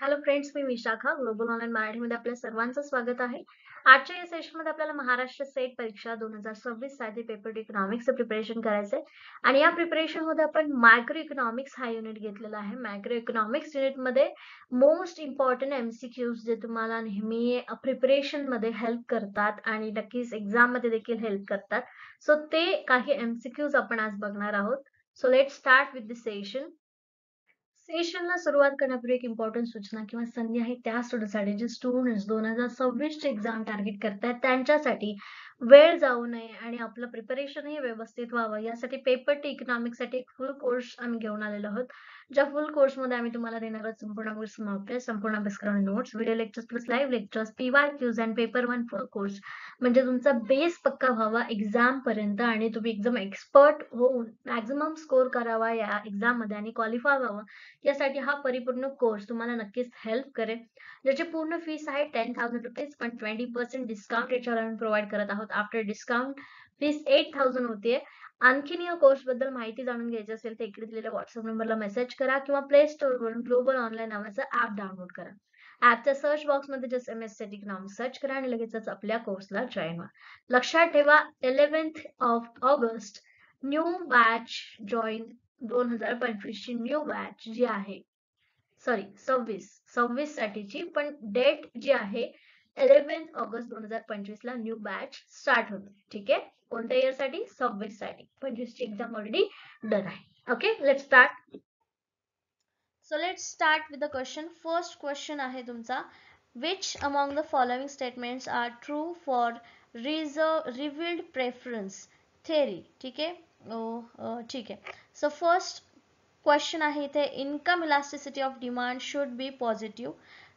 Hello friends, मी Vishakha global online मराठीमध्ये आपल्या सर्वांचं स्वागत आहे. आजच्या या सेशनमध्ये आपल्याला महाराष्ट्र सेट परीक्षा 2026 साठी पेपर 2 इकॉनॉमिक्सचं प्रिपरेशन करायचंय आणि या प्रिपरेशनमध्ये आपण मायक्रो इकॉनॉमिक्स हा युनिट घेतलेला आहे. मायक्रो इकॉनॉमिक्स युनिटमध्ये मोस्ट इम्पॉर्टंट एमसीक्यूज जे तुम्हाला नेहमी प्रिपरेशनमध्ये हेल्प करतात आणि नक्कीच एक्झाममध्ये देखील हेल्प करतात. सो ते काही एमसीक्यूज आपण आज बघणार आहोत. So let's start with the session. सेशनला सुरुवात करण्यापूर्वी एक इम्पॉर्टंट सूचना किंवा संधी आहे त्या स्टुडंटसाठी जे स्टुडंट्स 2026 चे एक्झाम टार्गेट करतायत त्यांच्यासाठी वेळ जाऊ नये आणि आपलं प्रिपरेशनही व्यवस्थित व्हावं यासाठी पेपर टी इकॉनॉमिक्ससाठी एक फुल कोर्स आम्ही घेऊन आलेलो आहोत. ज्या फुल कोर्समध्ये आम्ही तुम्हाला देणार आहोत संपूर्ण कोर्स अभ्यास, संपूर्ण अभ्यासक्रम notes, video lectures plus live lectures, PYQs आणि पेपर 1 फुल कोर्स म्हणजे तुमचा बेस पक्का व्हावा एक्झाम पर्यंत आणि तुम्ही एकदम एक्सपर्ट होऊन मॅक्झिमम स्कोर करावा या एक्झाम मध्ये आणि क्वालिफाय व्हावं यासाठी हा परिपूर्ण कोर्स तुम्हाला नक्कीच हेल्प करेल. ज्याची पूर्ण फीस आहे 10,000 रुपीज पण 20% डिस्काउंट याच्यावर आम्ही प्रोव्हाइड करत आहोत. आफ्टर डिस्काउंट फीस 8,000 होतीये. आणखीन या कोर्स बद्दल माहिती जाणून घ्यायची असेल तर इकडे दिलेल्या व्हॉट्सअप नंबरला मेसेज करा किंवा प्ले स्टोर वरून ग्लोबल ऑनलाईन नावाचं ऍप डाउनलोड करा. ऍपच्या सर्च बॉक्स मध्ये just MS set economics search करा आणि लगेचच आपल्या कोर्सला जॉईन व्हा. लक्षात ठेवा 11th of August new batch join 2025 ची न्यू बॅच जी आहे सॉरी 26 साठीची पण डेट जी आहे 11th ऑगस्ट 2025 ला न्यू बॅच स्टार्ट होते. ठीक आहे. कोणत्या इयर साठी? 26 साठी. 25 ची एक्झाम ऑलरेडी डन आहे. Okay, let's start. So let's start with the question. First question आहे तुमचा, which among the following statements are true for revealed preference theory? ठीक आहे. ठीक आहे. So first question आहे इथे, income elasticity of demand should be positive.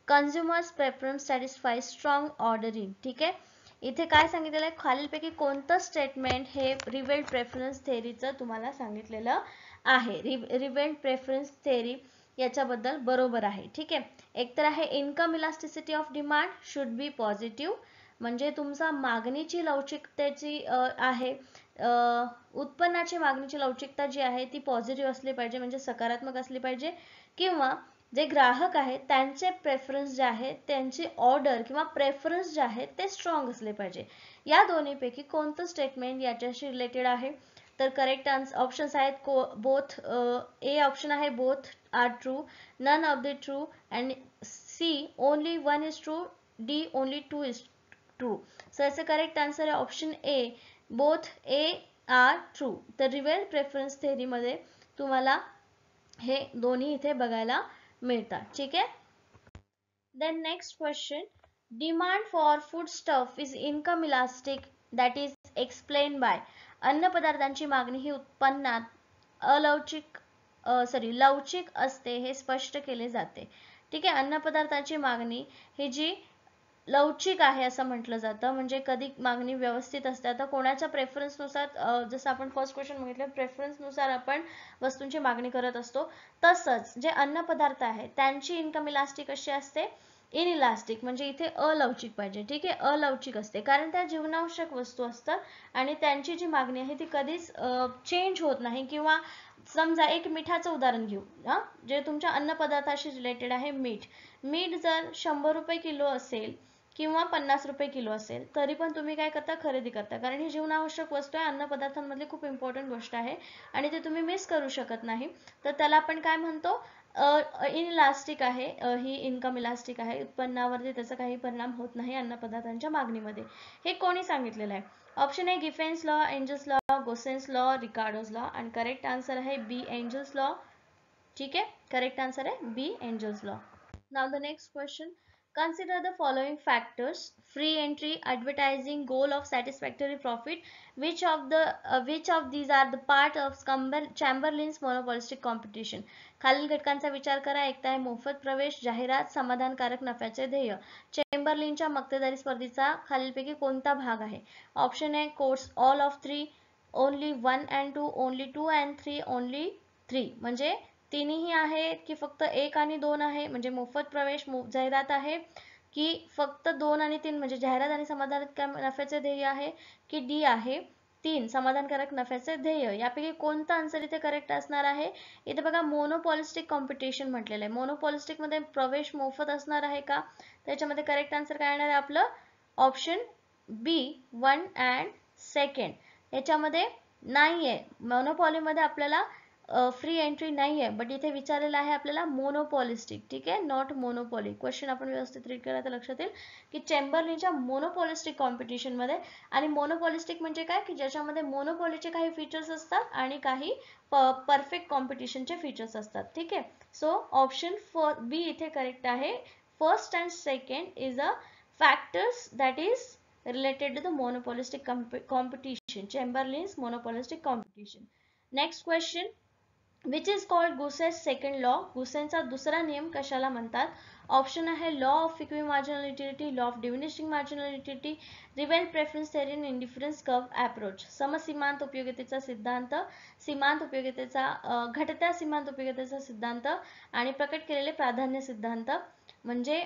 Consumers preference satisfies strong ordering. ठीक आहे. इथे काय सांगितलेलं आहे, खालीलपैकी कोणतं स्टेटमेंट हे रिवेल्ड प्रेफरन्स थेअरीचं तुम्हाला सांगितलेलं आहे. रिवेल्ड प्रेफरन्स थेअरी याच्याबद्दल बरोबर आहे. ठीक आहे. एक तर आहे income elasticity of demand should be positive, म्हणजे तुमचा मागणीची लवचिकतेची आहे उत्पन्नाची मागणीची लवचिकता जी आहे ती पॉझिटिव्ह असली पाहिजे, म्हणजे सकारात्मक असली पाहिजे. किंवा जे ग्राहक आहेत त्यांचे प्रेफरन्स जे आहे त्यांची ऑर्डर किंवा प्रेफरन्स जे आहे ते स्ट्रॉंग असले पाहिजे. या दोन्हीपैकी कोणतं स्टेटमेंट याच्याशी रिलेटेड आहे? तर करेक्ट ऑप्शन्स आहेत बोथ. ए ऑप्शन आहे both are true, none of the true, and C only one is true, D only two is true. So याचं करेक्ट आन्सर आहे option A, both A are true. तर revealed preference theory मध्ये तुम्हाला हे दोन्ही इथे बघायला मिळतात. ठीक आहे. Then next question, demand for foodstuff is income elastic, that is explained by. अन्न पदार्थांची मागणी ही उत्पन्नात लवचिक असते हे स्पष्ट केले जाते. ठीक आहे. अन्न पदार्थांची मागणी ही जी लवचिक आहे असं म्हटलं जातं, म्हणजे कधी मागणी व्यवस्थित असते. आता कोणाच्या प्रेफरन्स नुसार जसं आपण फर्स्ट क्वेश्चन बघितलं प्रेफरन्स नुसार आपण वस्तूंची मागणी करत असतो, तसंच जे अन्न पदार्थ आहे त्यांची इन्कम इलास्टिक कशी असते? इनइलास्टिक, म्हणजे इथे अलवचिक पाहिजे. ठीक आहे. अलवचिक असते कारण त्या जीवनावश्यक वस्तू असतात आणि त्यांची जी मागणी आहे ती कधीच चेंज होत नाही. किंवा समजा एक मिठाचं उदाहरण घेऊ, जे तुमच्या अन्न पदार्थाशी रिलेटेड आहे. मीठ जर 100 रुपये किलो असेल किंवा 50 रुपये किलो असेल तरी पण तुम्ही काय करता? खरेदी करता, कारण ही जीवनावश्यक वस्तू आहे, अन्न पदार्थांमधली खूप इम्पॉर्टंट गोष्ट आहे आणि ते तुम्ही मिस करू शकत नाही. तर त्याला आपण काय म्हणतो? इनइलास्टिक आहे, ही इन्कम इलास्टिक आहे, उत्पन्नावरती त्याचा काही परिणाम होत नाही अन्न पदार्थांच्या मागणीमध्ये. हे कोणी सांगितलेलं आहे? Option A Giffen's law, Engel's law, Gossen's law, Ricardo's law, आणि करेक्ट आन्सर आहे बी, एंजल्स लॉ. ठीक आहे. करेक्ट आन्सर आहे B, Engel's law. Now the next question, consider the following factors: free entry, advertising, goal of satisfactory profit. Which of these are the part of Chamberlain's monopolistic competition? खालील घटकांचा विचार करा. एक आहे मोफत प्रवेश, जाहिरात, समाधानकारक नफ्याचे ध्येय. चेंबरलिनच्या मक्तेदारी स्पर्धेचा खालीलपैकी कोणता भाग आहे? Option A course all of 3, only 1 and 2, only 2 and 3, only 3, म्हणजे तिन्ही आहे की फक्त 1 आणि 2 आहे, म्हणजे मोफत प्रवेश, जाहिरात आहे, की फक्त 2 आणि 3 म्हणजे जाहिरात आणि समाधानकारक नफ्याचे ध्येय आहे, की डी आहे 3 समाधानकारक नफ्याचे ध्येय यापैकी कोणता आन्सर इथे करेक्ट असणार आहे? इथे बघा मोनोपॉलिस्टिक कॉम्पिटिशन म्हटलेलं आहे. मोनोपॉलिस्टिक मध्ये प्रवेश मोफत असणार आहे का? त्याच्यामध्ये करेक्ट आन्सर काय येणार आहे आपलं? Option B 1 and 2. याच्यामध्ये नाहीये. मोनोपॉली मध्ये आपल्याला फ्री एंट्री नाहीये, बट इथे विचारलेलं आहे आपल्याला मोनोपॉलिस्टिक. ठीक आहे, नॉट मोनोपॉली. क्वेश्चन आपण व्यवस्थित रीड करा तर लक्षात येईल की चेंबरलिनच्या मोनोपॉलिस्टिक कॉम्पिटिशन मध्ये, आणि मोनोपॉलिस्टिक म्हणजे काय की ज्याच्यामध्ये मोनोपॉलीचे काही फीचर्स असतात आणि काही परफेक्ट कॉम्पिटिशनचे फीचर्स असतात. ठीक आहे, सो ऑप्शन बी इथे करेक्ट आहे. First and second is a factors that is related to the monopolistic competition, Chamberlain's monopolistic competition. Next question, which is called Gusse's second law? गुसेनचा दुसरा नियम कशाला म्हणतात? ऑप्शन आहे law of equi marginal utility, law of diminishing marginal utility, रिवेल preference theory आणि इंडिफरन्स curve approach. समसीमांत उपयोगितेचा सिद्धांत, सीमांत उपयोगितेचा घटत्या सीमांत उपयोगितेचा सिद्धांत आणि प्रकट केलेले प्राधान्य सिद्धांत. म्हणजे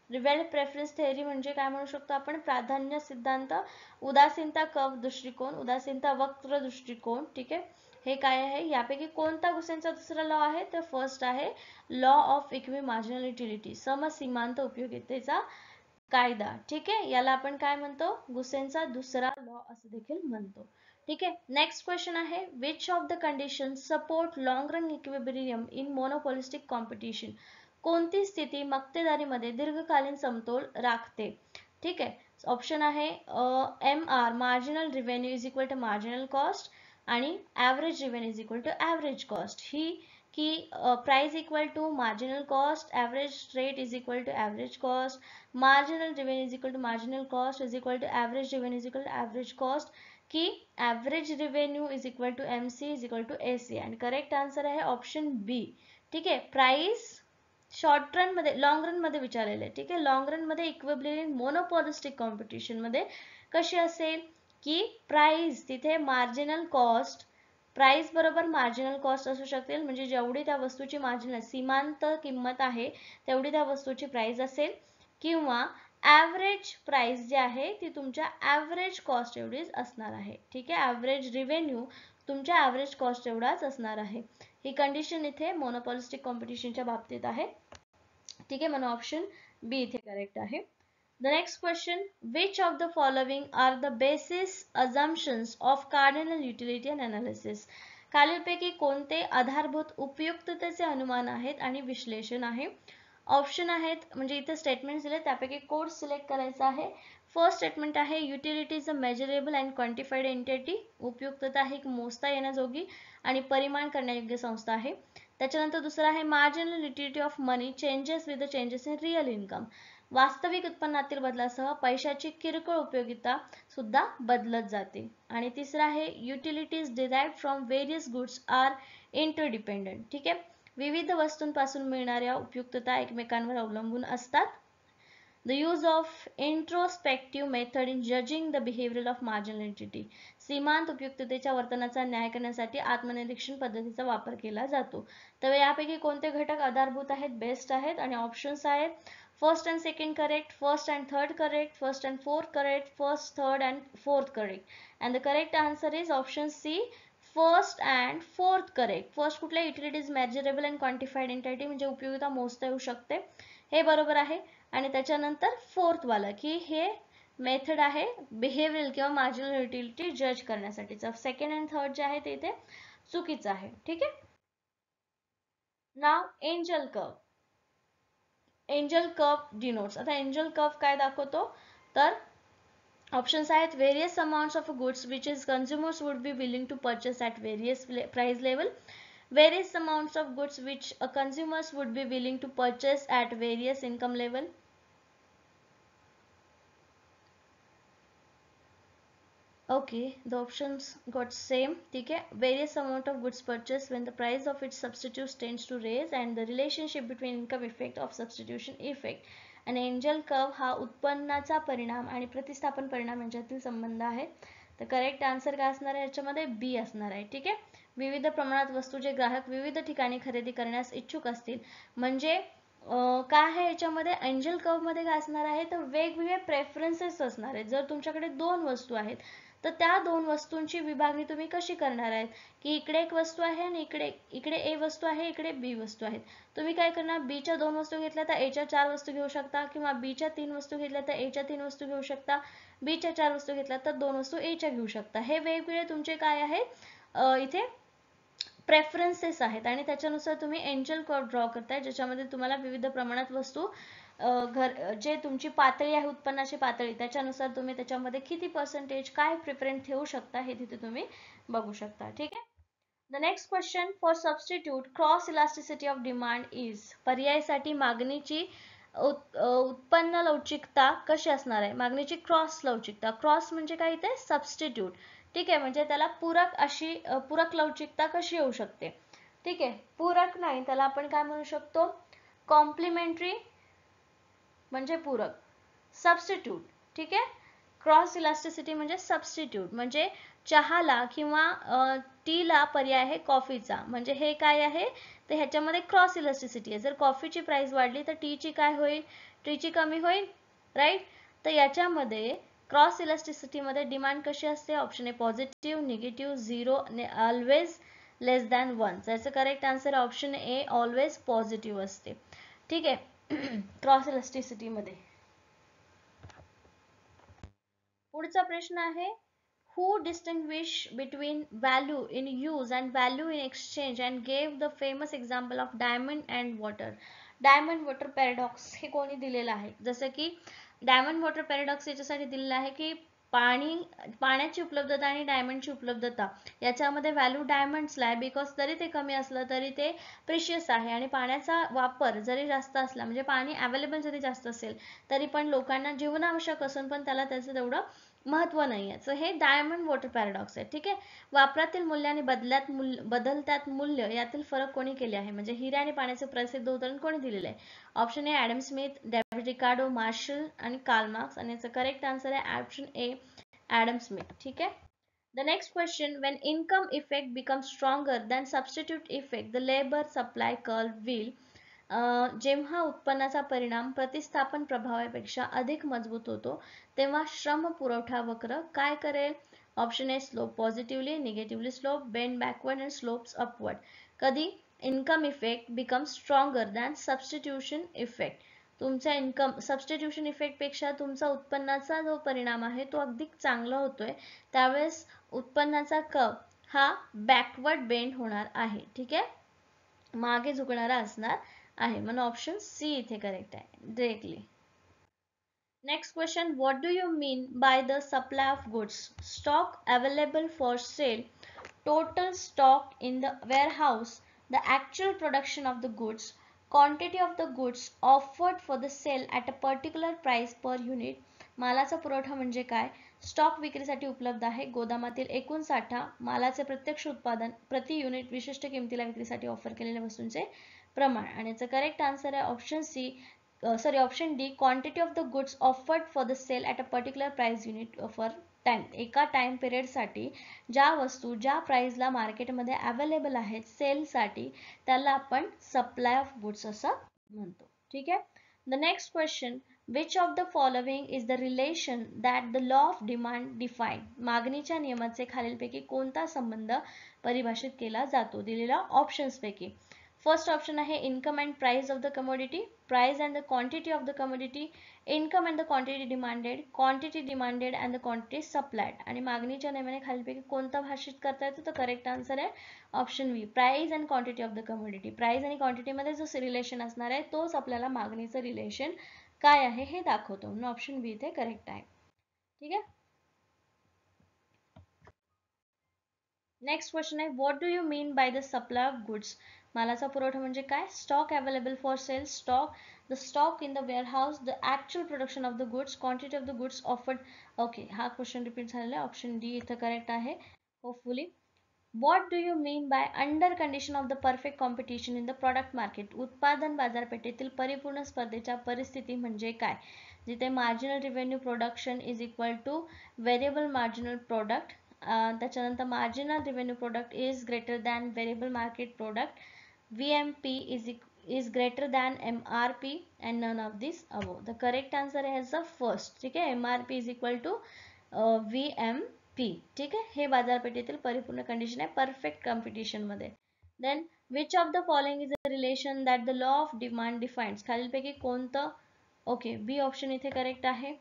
रिवेल्ड प्रेफरन्स थेअरी म्हणजे काय म्हणू शकतो आपण? प्राधान्य सिद्धांत, उदासीनता कर्व दृष्टिकोन, उदासीनता वक्र दृष्टिकोन. ठीक आहे, हे काय आहे? यापैकी कोणता गुसेनचा दुसरा लॉ आहे? तर फर्स्ट आहे law of equi marginal utility, समसीमांत उपयोगितेचा कायदा. ठीक आहे, याला आपण काय म्हणतो? गुसेनचा दुसरा लॉ असं देखील म्हणतो. ठीक आहे, नेक्स्ट क्वेश्चन आहे which of the condition support long run equilibrium in monopolistic competition? कोणती स्थिती मक्तेदारीमध्ये दीर्घकालीन समतोल राखते? ठीक आहे, ऑप्शन आहे MR marginal revenue is equal to marginal cost आणि average revenue is equal to average cost. ही की price equal to marginal cost, average rate is equal to average cost, marginal revenue is equal to marginal cost is equal to average revenue is equal to average cost, की average revenue is equal to MC is equal to AC. आणि correct answer आहे option B. ठीक आहे, price short run मध्ये, long run मध्ये विचारलेले. ठीक आहे, लॉंग रन मध्ये इक्विलिब्रियम मोनोपॉलिस्टिक कॉम्पिटिशन मध्ये कशी असेल की प्राइस तिथे मार्जिनल कॉस्ट, प्राइस बरोबर मार्जिनल कॉस्ट असू शकते, म्हणजे जेवढी त्या वस्तूची मार्जिनल सीमांत किंमत आहे तेवढी त्या वस्तूची प्राइस असेल, किंवा ॲव्हरेज प्राइस जी आहे ती तुमच्या ॲव्हरेज कॉस्ट एवढीच असणार आहे. ठीक आहे, ॲव्हरेज रिव्हेन्यू तुमच्या ॲव्हरेज कॉस्ट एवढाच असणार आहे. ही कंडिशन इथे मोनोपॉलिस्टिक कॉम्पिटिशनच्या बाबतीत आहे. ठीक आहे, म्हणून ऑप्शन बी इथे करेक्ट आहे. The next question, which of the following are the basis assumptions of cardinal utility and analysis? खालीलपैकी कोणते आधारभूत उपयुक्ततेचे अनुमान आहेत आणि विश्लेषण आहे? ऑप्शन आहेत, म्हणजे इथे स्टेटमेंट दिले त्यापैकी कोड सिलेक्ट करायचा आहे. फर्स्ट स्टेटमेंट आहे utility is a measurable and quantified entity. उपयुक्तता ही मोजता येण्याजोगी आणि परिमाण करण्यायोग्य संस्था आहे. त्याच्यानंतर दुसरा आहे marginal utility of money changes with the changes in real income. वास्तविक उत्पन्नातील बदलासह पैशाची किरकोळ उपयोगिता सुद्धा बदलत जाते. आणि तिसरा आहे utilities derived from various goods are interdependent. ठीक आहे, विविध वस्तूंपासून मिळणाऱ्या उपयुक्तता एकमेकांवर अवलंबून असतात. The use of introspective method in judging the behavior of marginal entity. सीमांत उपयुक्ततेच्या वर्तनाचा न्याय करण्यासाठी आत्मनिरीक्षण पद्धतीचा वापर केला जातो. तर यापैकी कोणते घटक आधारभूत आहेत, बेस्ट आहेत? आणि ऑप्शन्स आहेत first and second correct, first and third correct, first and fourth correct, first third and fourth correct. And the correct answer is option C, first and fourth correct. First कुठल्या? Utilities measurable and quantified entity, म्हणजे उपयोगिता मोजता येऊ शकते, हे बरोबर आहे. आणि त्याच्यानंतर फोर्थ वाला की हे मेथड आहे बिहेवियरल किंवा मार्जिनल युटिलिटी जज करण्यासाठीचं. सेकंड अँड थर्ड जे आहे ते इथे चुकीचं आहे. ठीक आहे, नाव Engel curve. Engel curve denotes. आता एंजल कर्व काय दाखवतो? तर ऑप्शन्स आहेत various amounts of goods which is consumers would be willing to purchase at various price level, various amounts of goods which consumers would be willing to purchase at various income level. Okay, the options got same. ठीक है, various amount of goods purchased when the price of its substitutes tends to raise and the relationship between income effect of substitution effect. आणि angel curve हा उत्पन्नाचा परिणाम आणि प्रतिस्थापन परिणाम यांच्यातील संबंध आहे. तर करेक्ट आन्सर काय असणार आहे याच्यामध्ये? बी असणार आहे. ठीक आहे, विविध प्रमाणात वस्तू जे ग्राहक विविध ठिकाणी खरेदी करण्यास इच्छुक असतील, म्हणजे काय आहे याच्यामध्ये एंजल कर्व मध्ये काय असणार आहे तर वेगवेगळे प्रेफरन्सेस असणार आहेत. जर तुमच्याकडे दोन वस्तू आहेत तर त्या दोन वस्तूंची विभागणी तुम्ही कशी करणार आहेत की इकडे एक वस्तू आहे आणि इकडे इकडे ए वस्तू आहे, इकडे बी वस्तू आहेत. तुम्ही काय करणार, बी च्या दोन वस्तू घेतल्या तर ए च्या चार वस्तू घेऊ शकता, किंवा बी च्या तीन वस्तू घेतल्या तर ए च्या तीन वस्तू घेऊ शकता, बी च्या चार वस्तू घेतल्या तर दोन वस्तू ए च्या घेऊ शकता. हे वेगवेगळे तुमचे काय आहेत इथे प्रेफरन्सेस आहेत आणि त्याच्यानुसार तुम्ही एंजल कर्व ड्रॉ करताय ज्याच्यामध्ये तुम्हाला विविध प्रमाणात वस्तू जे तुमची पातळी आहे उत्पन्नाची पातळी त्याच्यानुसार तुम्ही त्याच्यामध्ये किती पर्सेंटेज काय प्रिफरन्स ठेवू शकता हे तिथे तुम्ही बघू शकता. ठीक आहे. The next question for substitute cross elasticity of demand is. पर्यायीसाठी मागणीची उत्पन्न लवचिकता कशी असणार आहे. मागणीची क्रॉस लवचिकता, क्रॉस म्हणजे काय इथे सबस्टिट्यूट. ठीक आहे, म्हणजे त्याला पूरक अशी पूरक लवचिकता कशी येऊ शकते. ठीक आहे, पूरक नाही त्याला आपण काय म्हणू शकतो कॉम्प्लिमेंटरी म्हणजे पूरक. सबस्टिट्यूट. ठीक आहे, क्रॉस इलास्टिसिटी म्हणजे सबस्टिट्यूट म्हणजे चहाला किंवा टीला पर्याय आहे कॉफीचा. म्हणजे हे काय आहे तर ह्याच्यामध्ये क्रॉस इलास्टिसिटी आहे. जर कॉफीची प्राइस वाढली तर टीची काय होईल, टीची कमी होईल. राईट. तर याच्यामध्ये क्रॉस इलास्टिसिटी मध्ये डिमांड कशी असते. Option A positive, negative, zero आणि ऑलवेज लेस दॅन वन. याचं correct answer option a always positive असते. ठीक आहे. क्रॉस इलास्टिसिटी मध्ये पुढचा प्रश्न आहे who distinguish between value in use and value in exchange and gave the famous example of diamond and water. Diamond water paradox हे कोणी दिलेलं आहे. जसं की डायमंड वॉटर पॅराडॉक्स याच्यासाठी दिलेलं आहे की पाण्याची उपलब्धता आणि डायमंडची उपलब्धता याच्यामध्ये व्हॅल्यू डायमंड्सला आहे बिकॉज जरी ते कमी असलं तरी ते प्रिशियस आहे आणि पाण्याचा वापर जरी जास्त असला म्हणजे पाणी अवेलेबल जरी जास्त असेल तरी पण लोकांना जीवनावश्यक असून पण त्याला त्याचं तेवढं महत्व नाही आहे. सो हे डायमंड वॉटर पॅराडॉक्स आहे. ठीक आहे. वापरातील मूल्य आणि बदलत्यात मूल्य यातील फरक कोणी केले आहे. म्हणजे हिरे आणि पाण्याचे प्रसिद्ध उदाहरण कोणी दिलेले आहे. Option A Adam Smith, David Ricardo, Marshall आणि कार्ल मार्क्स. आणि याचा करेक्ट आन्सर आहे ऑप्शन ए ॲडम स्मिथ. ठीक आहे. The next question, when income effect becomes stronger than substitute effect, the labor supply curve will. जेव्हा उत्पन्नाचा परिणाम प्रतिस्थापन प्रभावापेक्षा अधिक मजबूत होतो तेव्हा श्रम पुरवठा वक्र काय करेल. Option A slope positively, negatively slope, bend backward and slopes upward. कधी income effect become stronger than substitution effect. तुमचा इन्कम सबस्टिट्यूशन इफेक्ट पेक्षा तुमचा उत्पन्नाचा जो परिणाम आहे तो अगदी चांगला होतोय त्यावेळेस उत्पन्नाचा कर्व हा बॅकवर्ड बेंड होणार आहे. ठीक आहे, मागे झुकणारा असणार आहे. म्हणून ऑप्शन सी इथे करेक्ट आहे directly. Next question, what do you mean by the supply of goods. Stock available for sale, total stock in the warehouse, the actual production of the goods, quantity of the goods offered for the sale at a particular price per unit. मालाचा पुरवठा म्हणजे काय. Stock विक्रीसाठी उपलब्ध आहे. गोदामातील एकूण साठा, मालाचे प्रत्यक्ष उत्पादन, प्रति युनिट विशिष्ट किमतीला विक्रीसाठी ऑफर केलेल्या वस्तूंचे प्रमाण. आणि याचा करेक्ट आन्सर आहे option C option D quantity of the goods offered for the sale at a particular price unit for time. एका टाइम पिरियडसाठी ज्या वस्तू ज्या प्राइसला मार्केटमध्ये अवेलेबल आहेत सेलसाठी त्याला आपण सप्लाय ऑफ गुड्स असं म्हणतो. ठीक आहे. The next question, which of the following is the relation that the law of demand define. मागणीच्या नियमाचे खालीलपैकी कोणता संबंध परिभाषित केला जातो दिलेल्या ऑप्शन्स पैकी. फर्स्ट ऑप्शन आहे income and price of the commodity, price and the quantity of the commodity, income and the quantity demanded, quantity demanded and the quantity supplied. आणि मागणीच्या नियमाने खालीलपैकी कोणता भाषित करता येतो तर करेक्ट आन्सर आहे option B price and quantity of the commodity. Price आणि क्वांटिटी मध्ये जो रिलेशन असणार आहे तोच आपल्याला मागणीचं रिलेशन काय आहे हे दाखवतो. म्हणून ऑप्शन बी इथे करेक्ट आहे. ठीक आहे. नेक्स्ट क्वेश्चन आहे what do you mean by the supply of goods. मालाचा पुरवठा म्हणजे काय. Stock available for sale, stock, the stock in the warehouse, the actual production of the goods, quantity of the goods offered. Okay, हा question repeat झालेला आहे. Option D इथं correct आहे hopefully. What do you mean by under condition of the perfect competition in the product market. उत्पादन बाजारपेठेतील परिपूर्ण स्पर्धेच्या परिस्थिती म्हणजे काय. जिथे marginal revenue production is equal to variable marginal product. त्याच्यानंतर marginal revenue product is greater than variable market product. VMP is greater than MRP and none of this above. The correct answer is the first. ठीक आहे, MRP is equal to VMP. ठीक आहे, हे बाजारपेठेतील परिपूर्ण condition आहे perfect competition मध्ये. Then which of the following is a relation that the law of demand defines? खालीलपैकी कोणतं? ओके, बी ऑप्शन इथे करेक्ट आहे.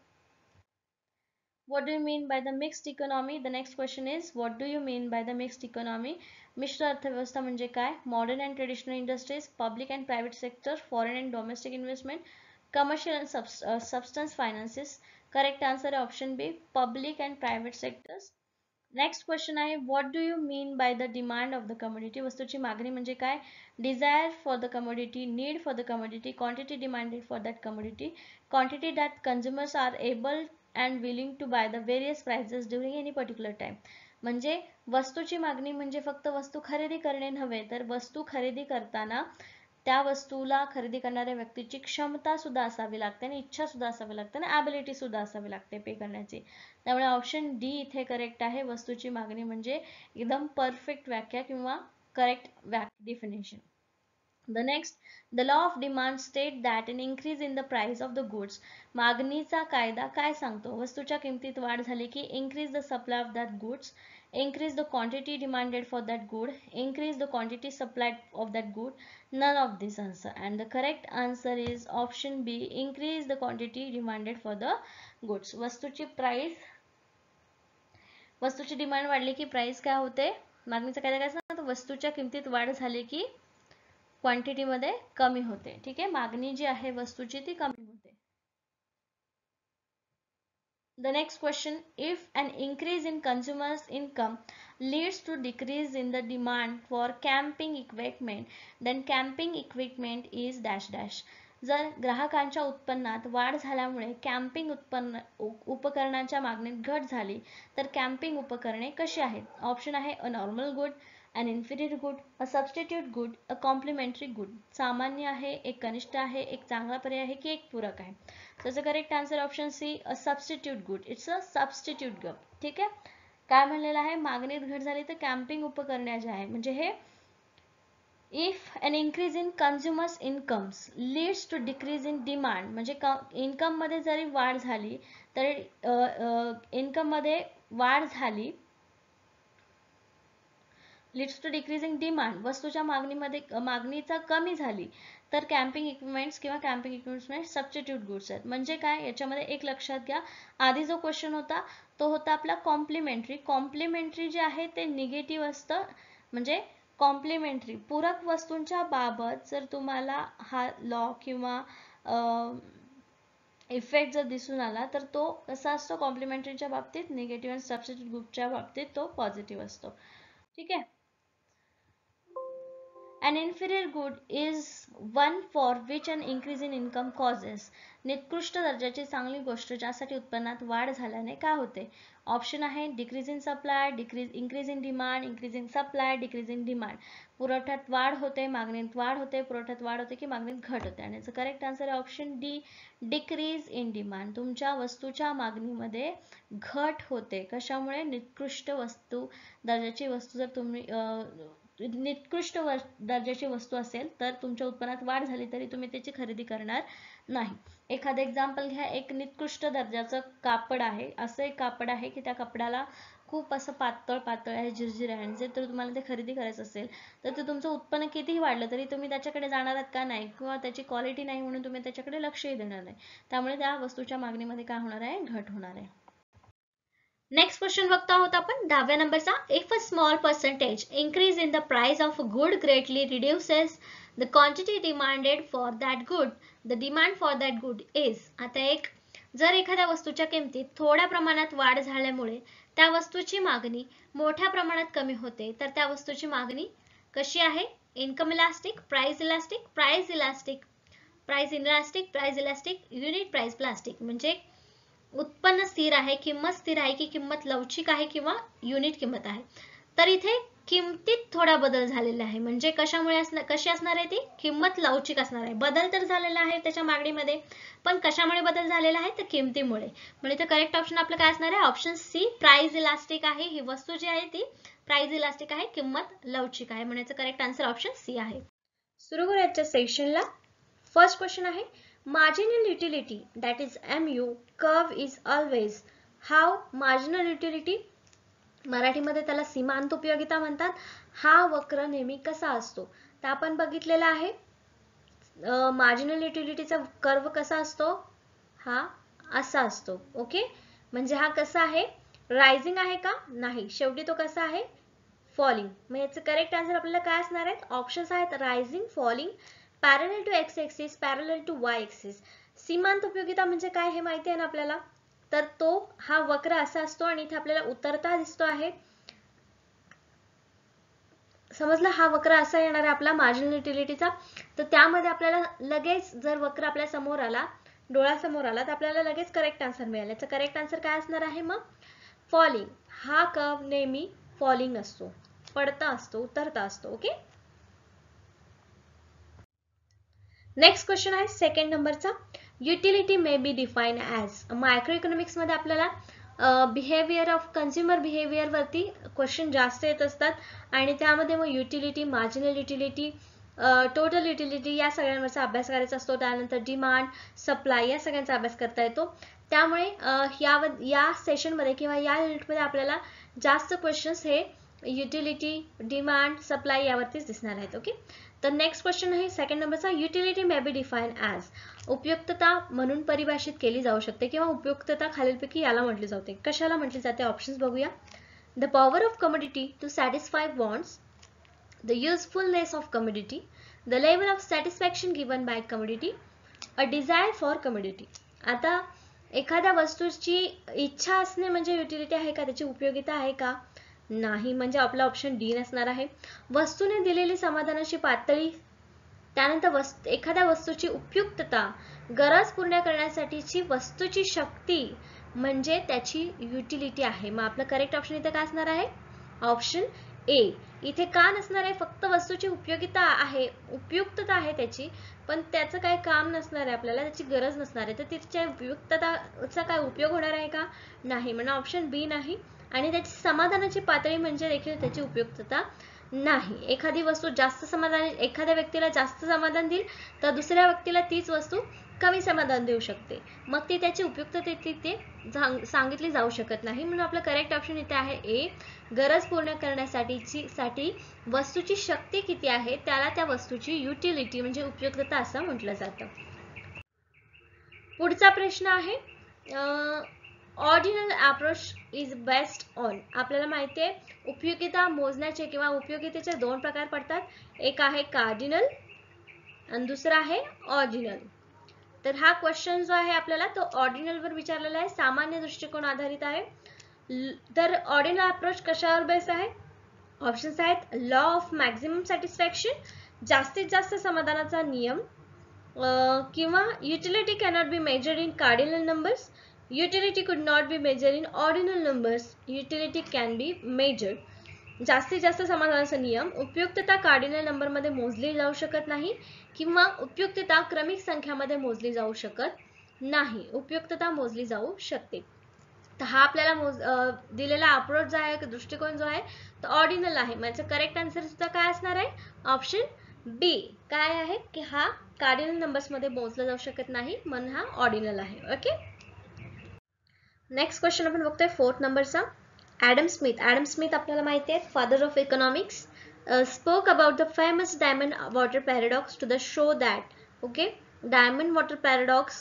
What do you mean by the mixed economy? The next question is, what do you mean by the mixed economy? मिश्र अर्थव्यवस्था म्हणजे काय? Modern and traditional industries, public and private sector, foreign and domestic investment, commercial and substance finances. Correct answer है option B, public and private sectors. Next question आहे, what do you mean by the demand of the commodity? वस्तूची मागणी म्हणजे काय? Desire for the commodity, need for the commodity, quantity demanded for that commodity, quantity that consumers are able and willing to buy the various prices during any particular time. म्हणजे वस्तूची मागणी म्हणजे फक्त वस्तू खरेदी करणे नव्हे, तर वस्तू खरेदी करताना त्या वस्तूला खरेदी करणाऱ्या व्यक्तीची क्षमता सुद्धा असावी लागते आणि इच्छा सुद्धा असावी लागते आणि ॲबिलिटी सुद्धा असावी लागते पे करण्याची. त्यामुळे ऑप्शन डी इथे करेक्ट आहे. वस्तूची मागणी म्हणजे एकदम परफेक्ट व्याख्या किंवा correct definition. The next, the law of demand state that an increase in the price of the goods. मागणीचा कायदा काय सांगतो? वस्तूच्या किमतीत वाढ झाली की increase the supply of that goods, increase the quantity demanded for that good, increase the quantity supplied of that good, none of this answer. And the correct answer is option B, increase the quantity demanded for the goods. वस्तूची demand वाढली की price काय होते? मागणीचा कायदा काय सांगतो? वस्तूच्या किमतीत वाढ झाली की क्वांटिटी मध्ये कमी होते. ठीक आहे, मागणी जी आहे वस्तूची ती कमी होते. The next question, if an increase in consumers income leads to decrease in the demand for camping equipment, then camping equipment is dash dash. जर ग्राहकांच्या उत्पन्नात वाढ झाल्यामुळे कॅम्पिंग उपकरणांच्या मागणीत घट झाली तर कॅम्पिंग उपकरणे कशी आहेत? ऑप्शन आहे a normal good, an inferior good, a substitute good, a complementary good. सामान्य आहे, एक कनिष्ठ आहे, एक चांगला पर्याय आहे की एक पूरक आहे? त्याचं correct answer option C, a substitute good. It's a substitute good. ठीक आहे, काय म्हणलेलं आहे? मागणीत घट झाली तर कॅम्पिंग उपकरणे जे आहे म्हणजे हे if an increase in consumers incomes leads to decrease in demand म्हणजे इन्कम मध्ये जरी वाढ झाली तर इन्कम मध्ये वाढ झाली leads to decreasing demand, वस्तूच्या मागणीचा कमी झाली तर कॅम्पिंग इक्विपमेंट्स किंवा कॅम्पिंग इक्विपमेंट्स सबस्टिट्यूट गुड्स आहेत. म्हणजे काय? याच्यामध्ये एक लक्षात घ्या, आधी जो क्वेश्चन होता तो होता आपला कॉम्प्लिमेंटरी. कॉम्प्लिमेंटरी जे आहे ते निगेटिव्ह असतं, म्हणजे कॉम्प्लिमेंटरी पूरक वस्तूंच्या बाबत जर तुम्हाला हा लॉ किंवा इफेक्ट जर दिसून आला तर तो कसा असतो? कॉम्प्लिमेंटरीच्या बाबतीत निगेटिव्ह आणि सबस्टिट्यूट ग्रुपच्या बाबतीत तो पॉझिटिव्ह असतो. ठीक आहे. An inferior good is one for which an increase in income causes. निकृष्ट दर्जाची चांगली गोष्ट ज्यासाठी उत्पन्नात वाढ झाल्याने काय होते? ऑप्शन आहे decrease in supply, increase in demand, increase in supply, decrease in demand. पुरवठ्यात वाढ होते, मागणीत वाढ होते, पुरवठ्यात वाढ होते की मागणीत घट होते? आणि याचं करेक्ट आन्सर आहे option D, decrease in demand. तुमच्या वस्तूच्या मागणीमध्ये घट होते. कशामुळे? निकृष्ट दर्जाची वस्तू जर तुम्ही निकृष्ट दर्जाची वस्तू असेल तर तुमच्या उत्पन्नात वाढ झाली तरी तुम्ही त्याची खरेदी करणार नाही. एखादं एक्झाम्पल घ्या, एक निकृष्ट दर्जाचं कापड आहे, असं एक कापड आहे की त्या कपड्याला खूप असं पातळ आहे, झिरझिर आहे, आणि जर तुम्हाला ते खरेदी करायचं असेल तर ते तुमचं उत्पन्न कितीही वाढलं तरी तुम्ही त्याच्याकडे जाणार आहात का? नाही, किंवा त्याची क्वालिटी नाही म्हणून तुम्ही त्याच्याकडे लक्षही देणार नाही. त्यामुळे त्या वस्तूच्या मागणीमध्ये काय होणार आहे? घट होणार आहे. नेक्स्ट क्वेश्चन बघतो आहोत आपण 10व्या नंबरचा. If a small percentage increase in the price of a good greatly reduces the quantity demanded for that good, the demand for that good is. आता जर एखाद्या वस्तूच्या किमतीत थोड्या प्रमाणात वाढ झाल्यामुळे त्या वस्तूची मागणी मोठ्या प्रमाणात कमी होते तर त्या वस्तूची मागणी कशी आहे? Income elastic, price elastic, price elastic, price elastic, price elastic, unit price plastic. म्हणजे उत्पन्न स्थिर आहे, किंमत स्थिर आहे की किंमत लवचिक आहे किंवा युनिट किंमत आहे? तर इथे किमतीत थोडा बदल झालेला आहे. म्हणजे कशी असणार आहे ती? किंमत लवचिक असणार आहे. बदल तर झालेला आहे त्याच्या मागणीमध्ये, पण कशामुळे बदल झालेला आहे? तर किमतीमुळे. म्हणजे तर करेक्ट ऑप्शन आपलं काय असणार आहे? ऑप्शन सी, प्राइस इलास्टिक आहे. ही वस्तू जी आहे ती प्राइस इलास्टिक आहे, किंमत लवचिक आहे. म्हणजे करेक्ट आन्सर ऑप्शन सी आहे. सुरू करू आजच्या सेशनला. फर्स्ट क्वेश्चन आहे, marginal utility that is MU curve is always. How marginal utility, मराठीमध्ये त्याला सीमांत उपयोगिता म्हणतात. हा वक्र नेहमी कसा असतो? तर आपण बघितलेला आहे मार्जिनल युटिलिटीचा कर्व कसा असतो, हा असा असतो. ओके, म्हणजे हा कसा आहे, रायझिंग आहे का? नाही, शेवटी तो कसा आहे, फॉलिंग. मग याचं करेक्ट आन्सर आपल्याला काय असणार आहेत? ऑप्शन्स आहेत rising, falling, parallel to X axis, parallel to Y axis. सीमांत उपयोगिता म्हणजे काय हे माहिती आहे ना आपल्याला. तर तो हा वक्र असा असतो आणि इथे आपल्याला उतरता दिसतो आहे. समजलं, हा वक्र असा येणार आहे आपला मार्जिनल युटिलिटीचा. तर त्यामध्ये आपल्याला लगेच जर वक्र आपल्या समोर आला, डोळ्यासमोर आला, तर आपल्याला लगेच करेक्ट आन्सर मिळेल. याचं करेक्ट आन्सर काय असणार आहे मग? फॉलिंग. हा कर्व नेहमी फॉलिंग असतो, पडता असतो, उतरता असतो. ओके, नेक्स्ट क्वेश्चन आहे सेकंड नंबरचा. Utility may be define as. Micro economics मध्ये आपल्याला बिहेवियर ऑफ कन्झ्युमर बिहेवियर वरती क्वेश्चन जास्त येत असतात आणि त्यामध्ये मग utility, marginal utility, total utility या सगळ्यांवरचा अभ्यास करायचा असतो. त्यानंतर डिमांड, सप्लाय या सगळ्यांचा अभ्यास करता येतो. त्यामुळे या सेशनमध्ये किंवा या युनिटमध्ये आपल्याला जास्त क्वेश्चन्स हे युटिलिटी, डिमांड, सप्लाय यावरतीच दिसणार आहेत. ओके, तर नेक्स्ट क्वेश्चन आहे सेकंड नंबरचा. Utility may be define as. उपयुक्तता म्हणून परिभाषित केली जाऊ शकते किंवा उपयुक्तता खालीलपैकी याला म्हटली जाते. कशाला म्हटली जाते? ऑप्शन्स बघूया. The power of commodity to satisfy wants, the usefulness of commodity, the level of satisfaction given by commodity, a desire for commodity. आता एखाद्या वस्तूची इच्छा असणे म्हणजे युटिलिटी आहे का? त्याची उपयोगिता आहे का? नाही, म्हणजे आपला ऑप्शन डी नसणार आहे. वस्तूने दिलेली समाधानाची पातळी, त्यानंतर एखाद्या वस्तूची उपयुक्तता, गरज पूर्ण करण्यासाठीची वस्तूची शक्ती म्हणजे त्याची युटिलिटी आहे. मग आपलं करेक्ट ऑप्शन इथे काय असणार आहे? ऑप्शन ए. इथे का नसणार आहे? फक्त वस्तूची उपयोगिता आहे, उपयुक्तता आहे त्याची, पण त्याचं काही काम नसणार आहे, आपल्याला त्याची गरज नसणार आहे. तर तिच्या उपयुक्तताचा काय उपयोग होणार आहे का? नाही, म्हणून ऑप्शन बी नाही. आणि त्याची समाधानाची पातळी म्हणजे देखील त्याची उपयुक्तता नाही. एखादी वस्तू जास्त समाधान, एखाद्या व्यक्तीला जास्त समाधान देईल तर दुसऱ्या व्यक्तीला तीच वस्तू कमी समाधान देऊ शकते, मग ती त्याची उपयुक्तता तिथे सांगितली जाऊ शकत नाही. म्हणून आपलं करेक्ट ऑप्शन इथे आहे ए. गरज पूर्ण करण्यासाठी वस्तूची शक्ती किती आहे त्याला त्या वस्तूची युटिलिटी म्हणजे उपयुक्तता असं म्हटलं जातं. पुढचा प्रश्न आहे, ordinal approach is best on. आपल्याला माहिती आहे उपयोगिता मोजण्याचे किंवा उपयोगितेचे दोन प्रकार पडतात. एक आहे कार्डिनल आणि दुसरा आहे ऑर्डिनल. तर हा क्वेश्चन जो आहे आपल्याला तो ऑर्डिनल वर विचारलेला आहे, सामान्य दृष्टिकोन आधारित आहे. तर ऑर्डिनल अप्रोच कशावर बेस आहे? ऑप्शन्स आहेत लॉ ऑफ मॅक्झिमम सॅटिस्फॅक्शन, जास्तीत जास्त समाधानाचा नियम, किंवा utility cannot be measured in cardinal numbers, utility could not be measured in ordinal numbers, utility can be measured. जास्तीत जास्त समाधानाचा नियम, उपयुक्तता कार्डिनल नंबर मध्ये मोजली जाऊ शकत नाही किंवा उपयुक्तता क्रमिक संख्यामध्ये मोजली जाऊ शकत नाही, उपयुक्तता मोजली जाऊ शकते. तर हा आपल्याला दिलेला अप्रोच जो आहे, दृष्टिकोन जो आहे तो ऑर्डिनल आहे. म्हणजे करेक्ट आन्सर सुद्धा काय असणार आहे? ऑप्शन बी. काय आहे की हा कार्डिनल नंबर्स मध्ये मोजला जाऊ शकत नाही, म्हणून हा ऑर्डिनल आहे. ओके, नेक्स्ट क्वेश्चन आपण बघतोय फोर्थ नंबरचा. ॲडम स्मिथ आपल्याला माहिती आहे father of economics, spoke about the famous diamond water paradox to the show that, okay, diamond water paradox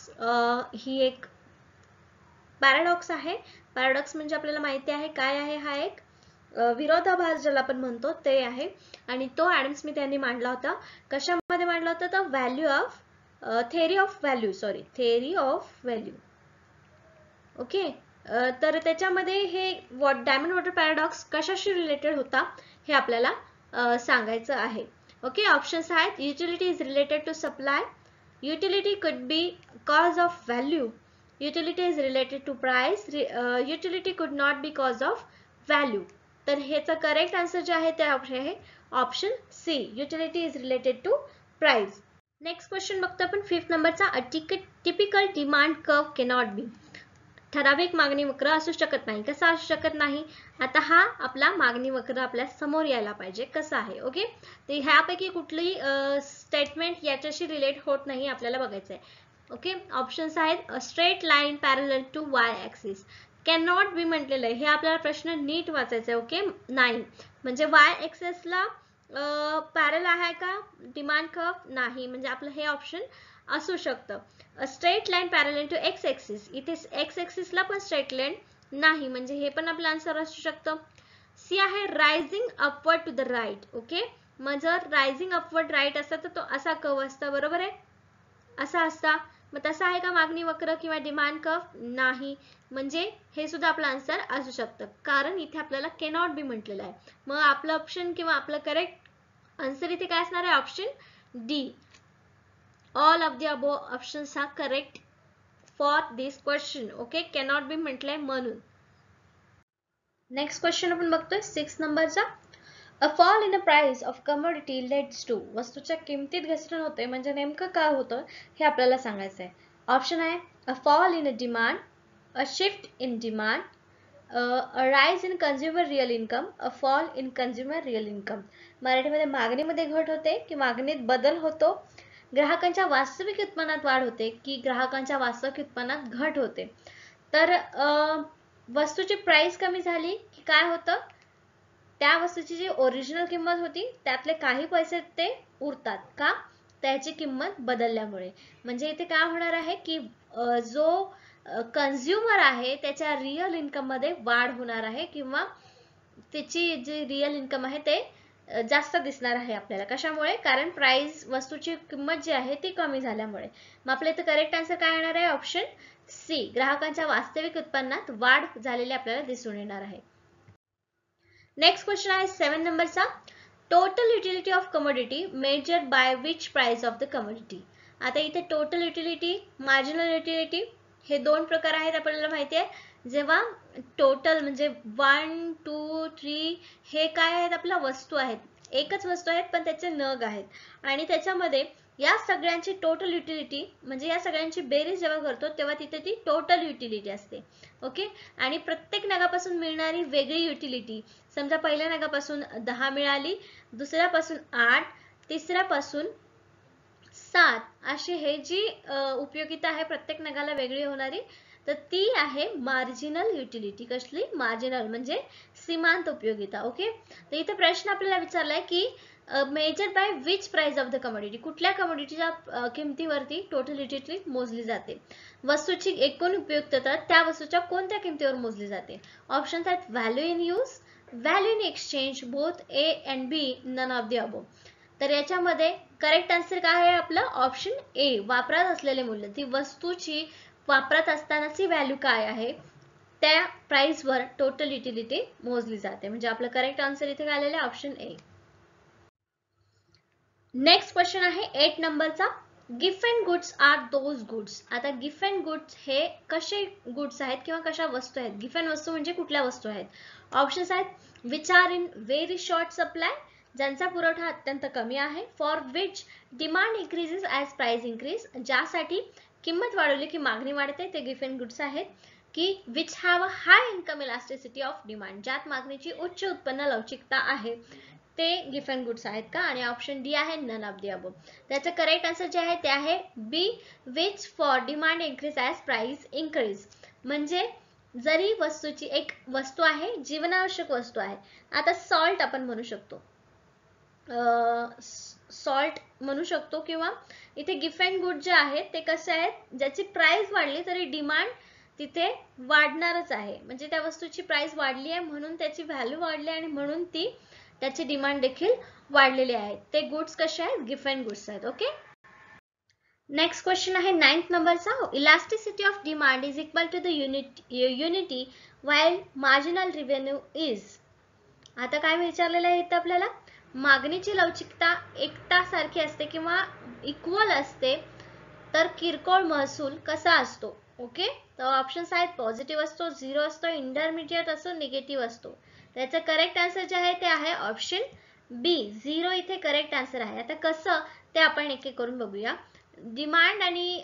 ही एक पॅराडॉक्स आहे. पॅराडॉक्स म्हणजे आपल्याला माहिती आहे काय आहे, हा एक विरोधाभास ज्याला आपण म्हणतो ते आहे आणि तो ॲडम स्मिथ यांनी मांडला होता. कशामध्ये मांडला होता? तर value of theory of value. Okay, तर त्याच्यामध्ये हे डायमंड वॉटर पॅराडॉक्स कशाशी रिलेटेड होता हे आपल्याला सांगायचं आहे. ओके, ऑप्शन्स आहेत utility is related to supply, utility could be cause of value, utility is related to price, utility could not be cause of value. तर ह्याचा करेक्ट आन्सर जे आहे ते आहे option C, utility is related to price. Next question बघतो आपण fifth नंबरचा. A typical demand curve cannot be. ठराविक मागणी वक्र असू शकत नाही. कसा असू शकत नाही? आता हा आपला मागणी वक्र आपल्या समोर यायला पाहिजे. कसा आहे? ओके, तर ह्यापैकी कुठलीही स्टेटमेंट याच्याशी रिलेट होत नाही आपल्याला बघायचं आहे. ओके, ऑप्शन्स आहेत straight line parallel to Y axis. Can not be म्हटलेलं आहे, हे आपल्याला प्रश्न नीट वाचायचा आहे. ओके, नाही म्हणजे वाय ॲक्सिसला पॅरल आहे का डिमांड कर्व? नाही, म्हणजे आपलं हे ऑप्शन असू शकतं. Straight line parallel to X axis, इथे एक्स ॲक्सिसला पण स्ट्रेट लाईन नाही, म्हणजे हे पण आपलं आन्सर असू शकतं. सी आहे rising upward to the right. Okay, मग जर रायझिंग अपवर्ड राईट असता तर तो असा कर्व असता, बरोबर आहे, असा असता. मग तसा आहे का मागणी वक्र किंवा डिमांड कर्व? नाही, म्हणजे हे सुद्धा आपलं आन्सर असू शकतं, कारण इथे आपल्याला कॅनॉट बी म्हटलेलं आहे. मग आपलं ऑप्शन किंवा आपलं करेक्ट आन्सर इथे काय असणार आहे? Option D. All of the above options are correct for this question. Okay, cannot be म्हटलंय म्हणून. नेक्स्ट क्वेश्चन आपण बघतोय 6 नंबरचा. A fall in the price of commodity leads to, वस्तूच्या किमतीत घसरण होते म्हणजे नेमकं काय होतं हे आपल्याला सांगायचं आहे. ऑप्शन आहे a fall in demand, a shift in demand, a rise in consumer real income, a fall in consumer real income. मराठीमध्ये मागणीमध्ये घट होते की मागणीत बदल होतो, ग्राहकांच्या वास्तविक उत्पन्नात वाढ होते की ग्राहकांच्या वास्तविक उत्पन्नात घट होते. तर वस्तूची प्राइस कमी झाली की काय होतं? त्या वस्तूची जी ओरिजिनल किंमत होती त्यातले काही पैसे ते उरतात का? त्याची किंमत बदलल्यामुळे. म्हणजे इथे काय होणार आहे की जो कंझ्युमर आहे त्याच्या रिअल इन्कम मध्ये वाढ होणार आहे किंवा त्याची जी रिअल इन्कम आहे ते जास्त दिसणार आहे आपल्याला. कशामुळे? कारण प्राइस, वस्तूची किंमत जी आहे ती कमी झाल्यामुळे. मग आपल्या इथे करेक्ट आन्सर काय येणार आहे? ऑप्शन सी, ग्राहकांच्या वास्तविक उत्पन्नात वाढ झालेली आपल्याला दिसून येणार आहे. नेक्स्ट क्वेश्चन आहे 7 नंबरचा. Total utility of commodity measured by which price of the commodity. आता इथे टोटल युटिलिटी, मार्जिनल युटिलिटी हे दोन प्रकार आहेत आपल्याला माहिती आहे. जेव्हा टोटल म्हणजे 1, 2, 3 हे काय आहेत? आपल्या वस्तू आहेत, एकच वस्तू आहेत पण त्याचे नग आहेत आणि त्याच्यामध्ये या सगळ्यांची टोटल युटिलिटी म्हणजे या सगळ्यांची बेरीज जेव्हा करतो तेव्हा तिथे ती टोटल युटिलिटी असते. ओके, आणि प्रत्येक नगापासून मिळणारी वेगळी युटिलिटी, समजा पहिल्या नगापासून 10 मिळाली, दुसऱ्यापासून 8, तिसऱ्यापासून 7, अशी हे जी उपयोगिता आहे प्रत्येक नगाला वेगळी होणारी, तर ती आहे मार्जिनल युटिलिटी. कसली? मार्जिनल म्हणजे सीमांत उपयोगिता. ओके, तर इथे प्रश्न आपल्याला विचारलाय की measure by which price of the commodity, कुठल्या कमोडिटीच्या किमतीवरती टोटल युटिलिटी मोजली जाते? वस्तूची एकूण उपयुक्तता त्या वस्तूच्या कोणत्या किमतीवर मोजली जाते? ऑप्शन्स आहेत value in use, value in exchange, both A and B, none of the above. तर याच्यामध्ये करेक्ट आन्सर काय आहे आपलं? ऑप्शन ए, वापरात असलेले मूल्य. ती वस्तूची वापरात असतानाची व्हॅल्यू काय आहे त्या प्राइस वर टोटल युटिलिटी मोजली जाते. म्हणजे आपलं करेक्ट आन्सर इथे काय आलेलं आहे? ऑप्शन ए. नेक्स्ट क्वेश्चन आहे 8 नंबरचा. Gift and goods are those goods. आता गिफ्ट अँड गुड्स हे कसे गुड्स आहेत किंवा कशा वस्तू आहेत? गिफ्ट अँड वस्तू म्हणजे कुठल्या वस्तू आहेत? ऑप्शन्स आहेत which are in very short supply, ज्यांचा पुरवठा अत्यंत कमी आहे. For which demand increases as price increase, ज्यासाठी किंमत वाढवली की मागणी वाढते ते गिफ्ट अँड गुड्स आहेत. की which have a high income elasticity of demand, ज्यात मागणीची उच्च उत्पन्न लवचिकता आहे ते गिफ्ट अँड गुड्स आहेत का? आणि ऑप्शन डी आहे नन ऑफ द अबोव. त्याचं करेक्ट आन्सर जे आहे ते आहे B, which for demand increase as price increase. म्हणजे जरी वस्तूची एक वस्तू आहे, जीवनावश्यक वस्तू आहे, आता सॉल्ट आपण म्हणू शकतो, सॉल्ट म्हणू शकतो, किंवा इथे गिफ्ट अँड गुड जे आहेत ते कसे आहेत? ज्याची प्राइस वाढली तरी डिमांड तिथे वाढणारच आहे, म्हणजे त्या वस्तूची प्राइस वाढली आहे म्हणून त्याची व्हॅल्यू वाढली आणि म्हणून ती त्याची डिमांड देखील वाढलेली आहे. ते गुड्स कसे आहेत? गिफ्ट अँड गुड्स आहेत. ओके, नेक्स्ट क्वेश्चन आहे 9th नंबरचा. Elasticity of demand is equal to the unity while marginal revenue is. आता काय विचारलेलं आहे इथे आपल्याला? मागणीची लवचिकता एकटासारखी असते किंवा इक्वल असते तर किरकोळ महसूल कसा असतो? ओके, तर ऑप्शन्स आहेत पॉझिटिव्ह असतो, झिरो असतो, इंटरमिडिएट असतो, निगेटिव्ह असतो. त्याचं करेक्ट आन्सर जे आहे ते आहे ऑप्शन बी, झिरो इथे करेक्ट आन्सर आहे. आता कसं ते आपण एक एक करून बघूया. डिमांड आणि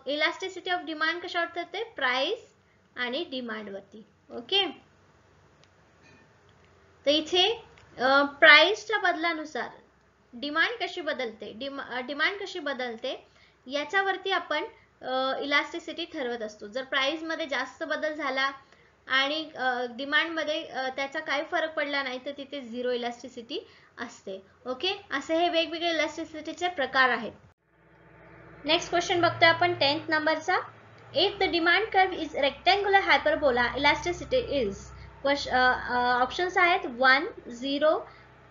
इलास्टिसिटी ऑफ डिमांड कशावर ठरते? प्राइस आणि डिमांड वरती. ओके, तर इथे प्राइसच्या बदलानुसार डिमांड कशी बदलते, डिमांड कशी बदलते याच्यावरती आपण इलास्टिसिटी ठरवत असतो. जर प्राइस मध्ये जास्त बदल झाला आणि डिमांड मध्ये त्याचा काही फरक पडला नाही तर तिथे झिरो इलास्टिसिटी असते. ओके, असे हे वेगवेगळे इलास्टिसिटीचे प्रकार आहेत. नेक्स्ट क्वेश्चन बघतोय आपण 10th नंबरचा. If the demand curve is rectangular hyperbola, elasticity is. Options आहेत 1, 0,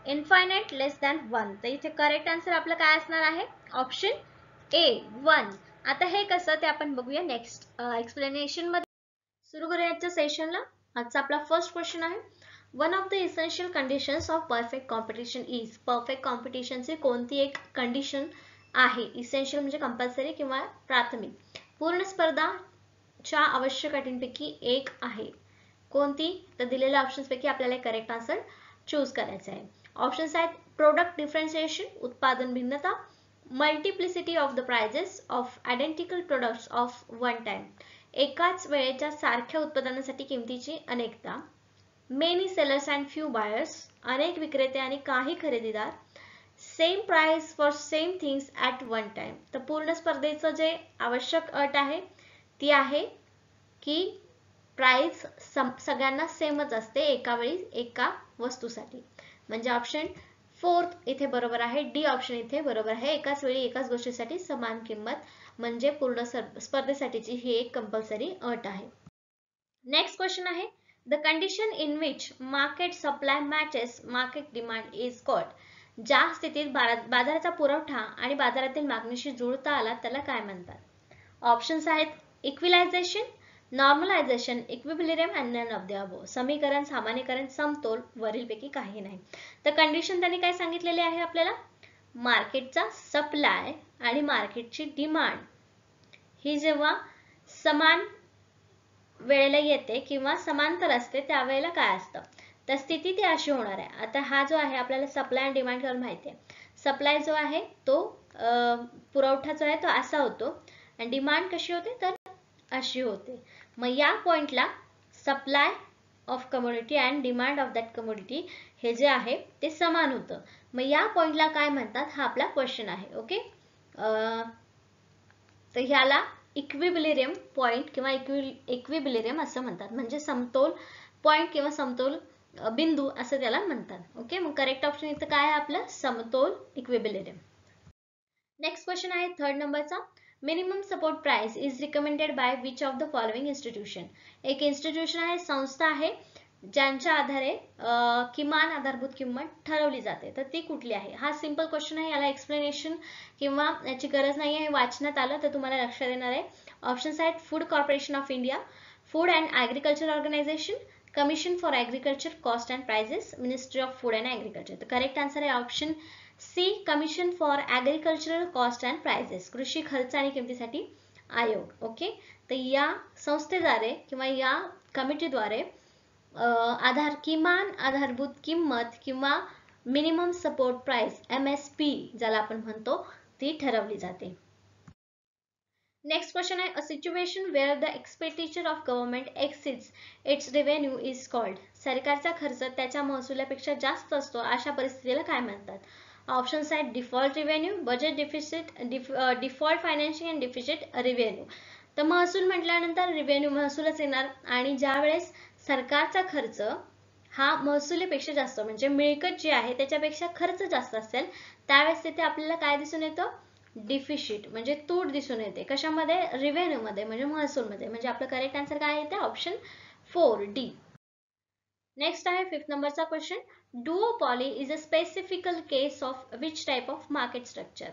इन्फायनाइट, लेस दॅन 1. तर इथे करेक्ट आन्सर आपलं काय असणार आहे? ऑप्शन ए, 1. आता हे कसं ते आपण बघूया नेक्स्ट एक्सप्लेनेशन मध्ये. सुरू करूया आजच्या सेशनला. आजचा आपला फर्स्ट क्वेश्चन आहे, one of the essential conditions of perfect competition is. Perfect कॉम्पिटिशनची कोणती एक कंडिशन आहे? इसेन्शियल म्हणजे कंपल्सरी किंवा प्राथमिक. पूर्ण स्पर्धाच्या आवश्यक अटींपैकी एक आहे. कोणती? तर दिलेल्या ऑप्शन्स पैकी आपल्याला करेक्ट आन्सर चूज करायचा आहे. ऑप्शन्स आहेत प्रोडक्ट डिफरन्शिएशन, उत्पादन भिन्नता, multiplicity of the prices of identical products of one time, एकाच वेळेच्या सारख्या उत्पादनासाठी किमतीची अनेकता, many sellers and few buyers, अनेक विक्रेते आणि काही खरेदीदार, same price for same things at one time. तर पूर्ण स्पर्धेचं जे आवश्यक अट आहे ती आहे की प्राइस सगळ्यांना सेमच असते एका वेळी एका वस्तूसाठी. म्हणजे ऑप्शन 4 इथे बरोबर आहे. डी ऑप्शन इथे बरोबर आहे. एकाच वेळी एकाच गोष्टीसाठी समान किंमत म्हणजे पूर्ण स्पर्धेसाठीची ही एक कंपल्सरी अट आहे. नेक्स्ट क्वेश्चन आहे, the condition in which market supply matches market demand is called. ज्या स्थितीत बाजाराचा पुरवठा आणि बाजारातील मागणीशी जुळता आला त्याला काय म्हणतात? ऑप्शन्स आहेत equalization, normalization, equilibrium and none of the above. समीकरण, सामान्यीकरण, समतोल, वरीलपैकी काही नाही. तर कंडिशन त्यांनी काय सांगितलेले आहे आपल्याला? मार्केटचा सप्लाय आणि मार्केटची डिमांड ही जेव्हा समान वेळेला येते किंवा समांतर असते त्यावेळेला काय असतं? तर स्थिती ती अशी होणार आहे. आता हा जो आहे आपल्याला सप्लाय आणि डिमांड कर्व माहिती आहे. सप्लाय जो आहे तो पुरवठा जो आहे तो असा होतो आणि डिमांड कशी होते तर अशी होते. मग या पॉइंटला supply of commodity and demand of that commodity हे जे आहे ते समान होतं. मग या पॉइंटला काय म्हणतात हा आपला क्वेश्चन आहे. ओके, तर ह्याला इक्विलिब्रियम पॉइंट किंवा इक्विलिब्रियम असं म्हणतात. म्हणजे समतोल पॉइंट किंवा समतोल बिंदू असं त्याला म्हणतात. ओके, मग करेक्ट ऑप्शन इथं काय आहे आपलं? समतोल, इक्विलिब्रियम. नेक्स्ट क्वेश्चन आहे 3rd नंबरचा, minimum support price is recommended by which of the following institution. एक इन्स्टिट्यूशन आहे, संस्था आहे ज्यांच्या आधारे किमान आधारभूत किंमत ठरवली जाते. तर ती कुठली आहे? हा सिंपल क्वेश्चन आहे, याला एक्सप्लेनेशन किंवा याची गरज नाही आहे. वाचण्यात आलं तर तुम्हाला लक्षात येणार आहे. ऑप्शन्स आहेत food corporation of India, food and agriculture organization, commission for agriculture cost and prices, ministry of food and agriculture. तर करेक्ट आन्सर आहे option C, commission for agricultural cost and prices, कृषी खर्च आणि किमतीसाठी आयोग. ओके, तर या संस्थेद्वारे किंवा या कमिटीद्वारे किमान आधारभूत किंमत किंवा मिनिमम सपोर्ट प्राइस MSP ज्याला आपण म्हणतो ती ठरवली जाते. नेक्स्ट क्वेश्चन आहे, अ situation wear the expenditure of government exceeds it's revenue is called. सरकारचा खर्च त्याच्या महसुलापेक्षा जास्त असतो अशा परिस्थितीला काय म्हणतात? ऑप्शन्स आहेत default revenue, budget deficit, default financing and deficit revenue. तर महसूल म्हटल्यानंतर रेव्हेन्यू महसूलच येणार आणि ज्या वेळेस सरकारचा खर्च हा महसुलीपेक्षा जास्त म्हणजे मिळकत जी आहे त्याच्यापेक्षा खर्च जास्त असेल त्यावेळेस तिथे आपल्याला काय दिसून येतं? डिफिसिट म्हणजे तूट दिसून येते. कशामध्ये? रेव्हेन्यू मध्ये म्हणजे महसूलमध्ये. म्हणजे आपलं करेक्ट आन्सर काय येते? Option 4 D. नेक्स्ट आहे 5th नंबरचा question, duopoly is a specifical case of which type of market structure.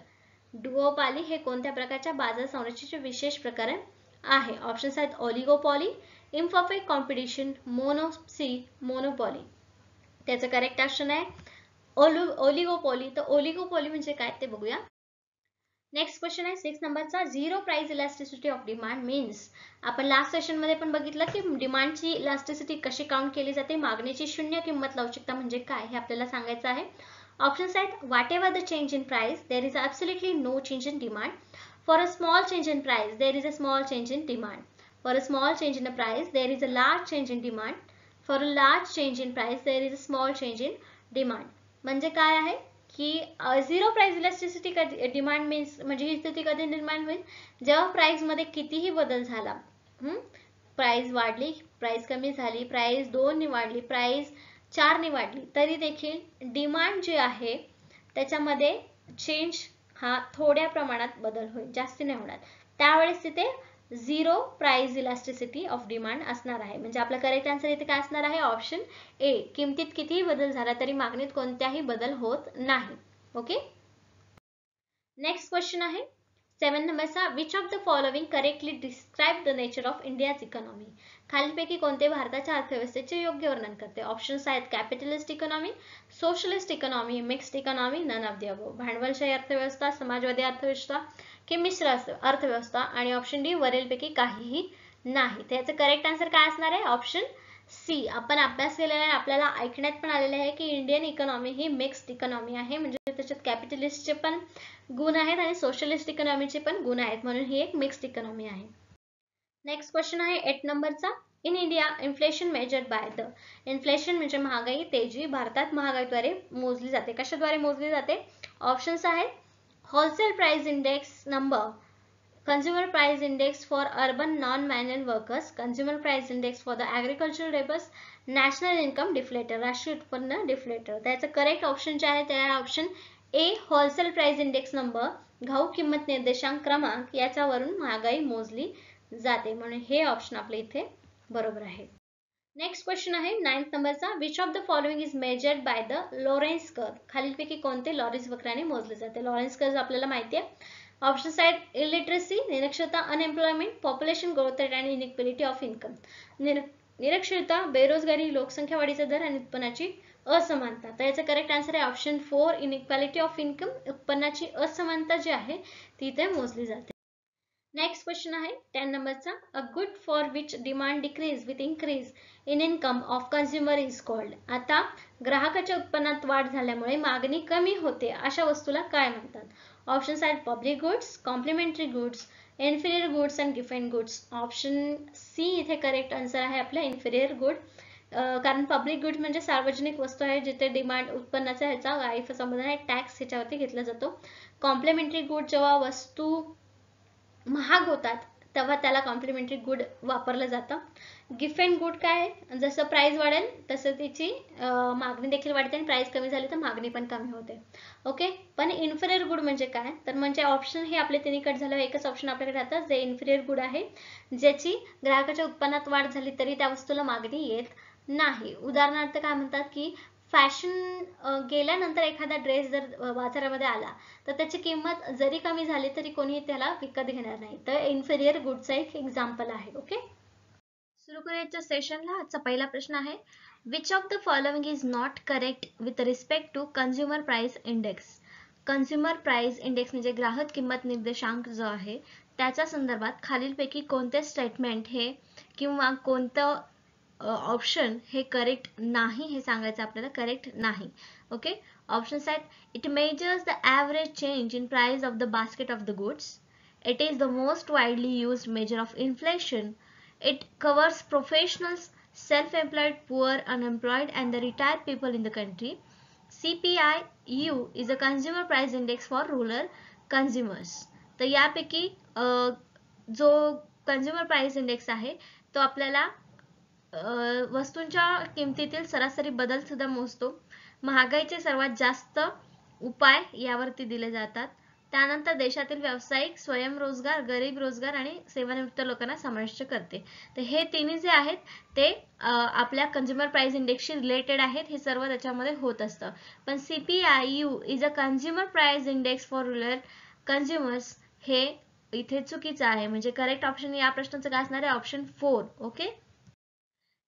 Duopoly हे कोणत्या प्रकारच्या बाजार संरचनेचे विशेष प्रकरण आहे? ऑप्शन्स आहेत oligopoly, imperfect competition, monopoly, monopoly. त्याचं करेक्ट ऑप्शन आहे ओलिगोपॉली. तर ओलिगोपॉली म्हणजे काय ते बघूया. नेक्स्ट क्वेश्चन आहे 6 नंबरचा, zero price elasticity of demand means. आपण लास्ट सेशन मध्ये पण बघितलं की डिमांडची इलास्टिसिटी कशी काउंट केली जाते. मागणीची शून्य किंमत लवचिकता म्हणजे काय हे आपल्याला सांगायचं आहे. ऑप्शन्स आहेत whatever the change in price there is absolutely no change in demand. For a small change in price, there is a small change in demand. For a small change in the price, there is a large change in demand. For a large change in price, there is a small change in demand. म्हणजे काय आहे की zero price elasticity demand means म्हणजे ही स्थिती कधी निर्माण होईल जेव्हा प्राइस मध्ये कितीही बदल झाला. प्राइस वाढली, प्राइस कमी झाली, प्राइस 2 ने वाढली, प्राइस 4 ने वाढली, तरी देखील डिमांड जे आहे त्याच्यामध्ये चेंज हा थोड्या प्रमाणात बदल होईल, जास्त नाही होणार. त्यावेळेस तिथे zero price elasticity of demand असणार आहे. म्हणजे आपला करेक्ट आन्सर इथे काय असणार आहे? ऑप्शन ए. किमतीत कितीही बदल झाला तरी मागणीत कोणत्याही बदल होत नाही. ओके. नेक्स्ट क्वेश्चन आहे 7 नंबरचा. Which of the following correctly describe the nature of India's economy. खालीलपैकी कोणते भारताच्या अर्थव्यवस्थेचे योग्य वर्णन करते? ऑप्शन्स आहेत capitalist economy, socialist economy, mixed economy, none of the above. भांडवलशाही अर्थव्यवस्था, समाजवादी अर्थव्यवस्था की मिश्र अर्थव्यवस्था. आणि ऑप्शन डी वरीलपैकी काहीही नाही. त्याचं करेक्ट आन्सर काय असणार आहे? Option C. आपण अभ्यास केलेला आहे, आपल्याला ऐकण्यात पण आलेले आहे की इंडियन इकॉनॉमी ही मिक्स्ड इकॉनॉमी आहे. म्हणजे त्याच्यात कॅपिटलिस्टचे पण गुण आहेत आणि सोशलिस्ट इकॉनॉमीचे पण गुण आहेत, म्हणून ही एक मिक्स्ड इकॉनॉमी आहे. नेक्स्ट क्वेश्चन आहे 8 नंबरचा. In India inflation measured by the. Inflation म्हणजे महागाई, तेजी भारतात महागाईद्वारे मोजली जाते. कशाद्वारे मोजली जाते? ऑप्शन्स आहेत wholesale price index number, consumer price index for urban non-manual workers, consumer price index for the agricultural laborers, national income deflator, राष्ट्रीय उत्पन्न डिफ्लेटर. त्याचं करेक्ट ऑप्शन जे आहे ते आहे ऑप्शन ए. होलसेल प्राइस इंडेक्स नंबर, घाऊक किंमत निर्देशांक क्रमांक याच्यावरून महागाई मोजली जाते, म्हणून हे ऑप्शन आपल्या इथे बरोबर आहे. नेक्स्ट क्वेश्चन आहे 9th नंबरचा. Which of the following is measured by the Lawrence curve. खालीलपैकी कोणते लॉरेन्स वक्राने मोजले जाते? लॉरेन्स कर्व आपल्याला माहिती आहे. ऑप्शन्स आहेत इलिटरसी, निरक्षरता, अनएम्प्लॉयमेंट, पॉप्युलेशन ग्रोथ रेट आणि इनइक्वालिटी ऑफ इन्कम. निरक्षरता, बेरोजगारी, लोकसंख्या वाढीचा दर आणि उत्पन्नाची असमानता. तर याचा करेक्ट आन्सर आहे ऑप्शन 4 इनइक्वालिटी ऑफ इन्कम. उत्पन्नाची असमानता जी आहे ती इथे मोजली जाते. नेक्स्ट क्वेश्चन आहे 10 नंबरचा. A good for which demand decrease with increase in income of consumer is called. आता ग्राहकाच्या उत्पन्नात वाढ झाल्यामुळे मागणी कमी होते अशा वस्तूला काय म्हणतात? ऑप्शन्स आहेत public goods, complementary goods, inferior goods and gift goods. Option C इथे करेक्ट आन्सर आहे आपला इन्फिरियर गुड. कारण पब्लिक गुड्स म्हणजे सार्वजनिक वस्तू आहे जिथे डिमांड उत्पन्नाचा ह्याचा गायीचा संबंध आहे, टॅक्स ह्याच्यावरती घेतला जातो. कॉम्प्लिमेंटरी गुड जेव्हा वस्तू महाग होतात तेव्हा त्याला कॉम्प्लिमेंटरी गुड वापरलं जातं. गिफ्ट अँड गुड काय? जसं प्राइस वाढेल तसं तिची मागणी देखील वाढते आणि प्राइस कमी झाली तर मागणी पण कमी होते. ओके. पण इन्फिरियर गुड म्हणजे काय? तर म्हणजे ऑप्शन हे आपले तिन्ही कट झालं, एकच ऑप्शन आपल्याकडे राहतं जे इन्फिरियर गुड आहे, ज्याची ग्राहकाच्या उत्पन्नात वाढ झाली तरी त्या वस्तूला मागणी येत नाही. उदाहरणार्थ काय म्हणतात की फॅशन गेल्यानंतर एखादा ड्रेस जर बाजारामध्ये आला तर त्याची किंमत जरी कमी झाली तरी कोणी त्याला विकत घेणार नाही. तर इन्फिरियर गुडचा एक एक्झाम्पल आहे. ओके. सुरू करूया सेशनला. आजचा पहिला प्रश्न आहे which of the following is not correct with respect to consumer price index. Consumer price index म्हणजे ग्राहक किंमत निर्देशांक जो आहे त्याच्या संदर्भात खालीलपैकी कोणते स्टेटमेंट हे किंवा कोणतं ऑप्शन हे करेक्ट नाही हे सांगायचं आपल्याला. करेक्ट नाही. ओके. ऑप्शन्स आहेत it measures the average change in price of the basket of the goods. It is the most widely used measure of inflation. It covers professionals, self-employed, poor, unemployed and the retired people in the country. CPI-U is a consumer price index for rural consumers. तर यापैकी जो consumer price index आहे तो आपल्याला वस्तूंच्या किमतीतील सरासरी बदल सुद्धा मोजतो. महागाईचे सर्वात जास्त उपाय यावरती दिले जातात. त्यानंतर देशातील व्यावसायिक, स्वयंरोजगार, गरीब रोजगार आणि सेवानिवृत्त लोकांना समाविष्ट करते. तर हे तिन्ही जे आहेत ते आपल्या कंझ्युमर प्राइस इंडेक्सशी रिलेटेड आहेत. हे सर्व त्याच्यामध्ये होत असतं. पण CPI-U is a consumer price index for rural consumers हे इथे चुकीचं आहे. म्हणजे करेक्ट ऑप्शन या प्रश्नाचं काय असणार आहे? ऑप्शन 4. ओके.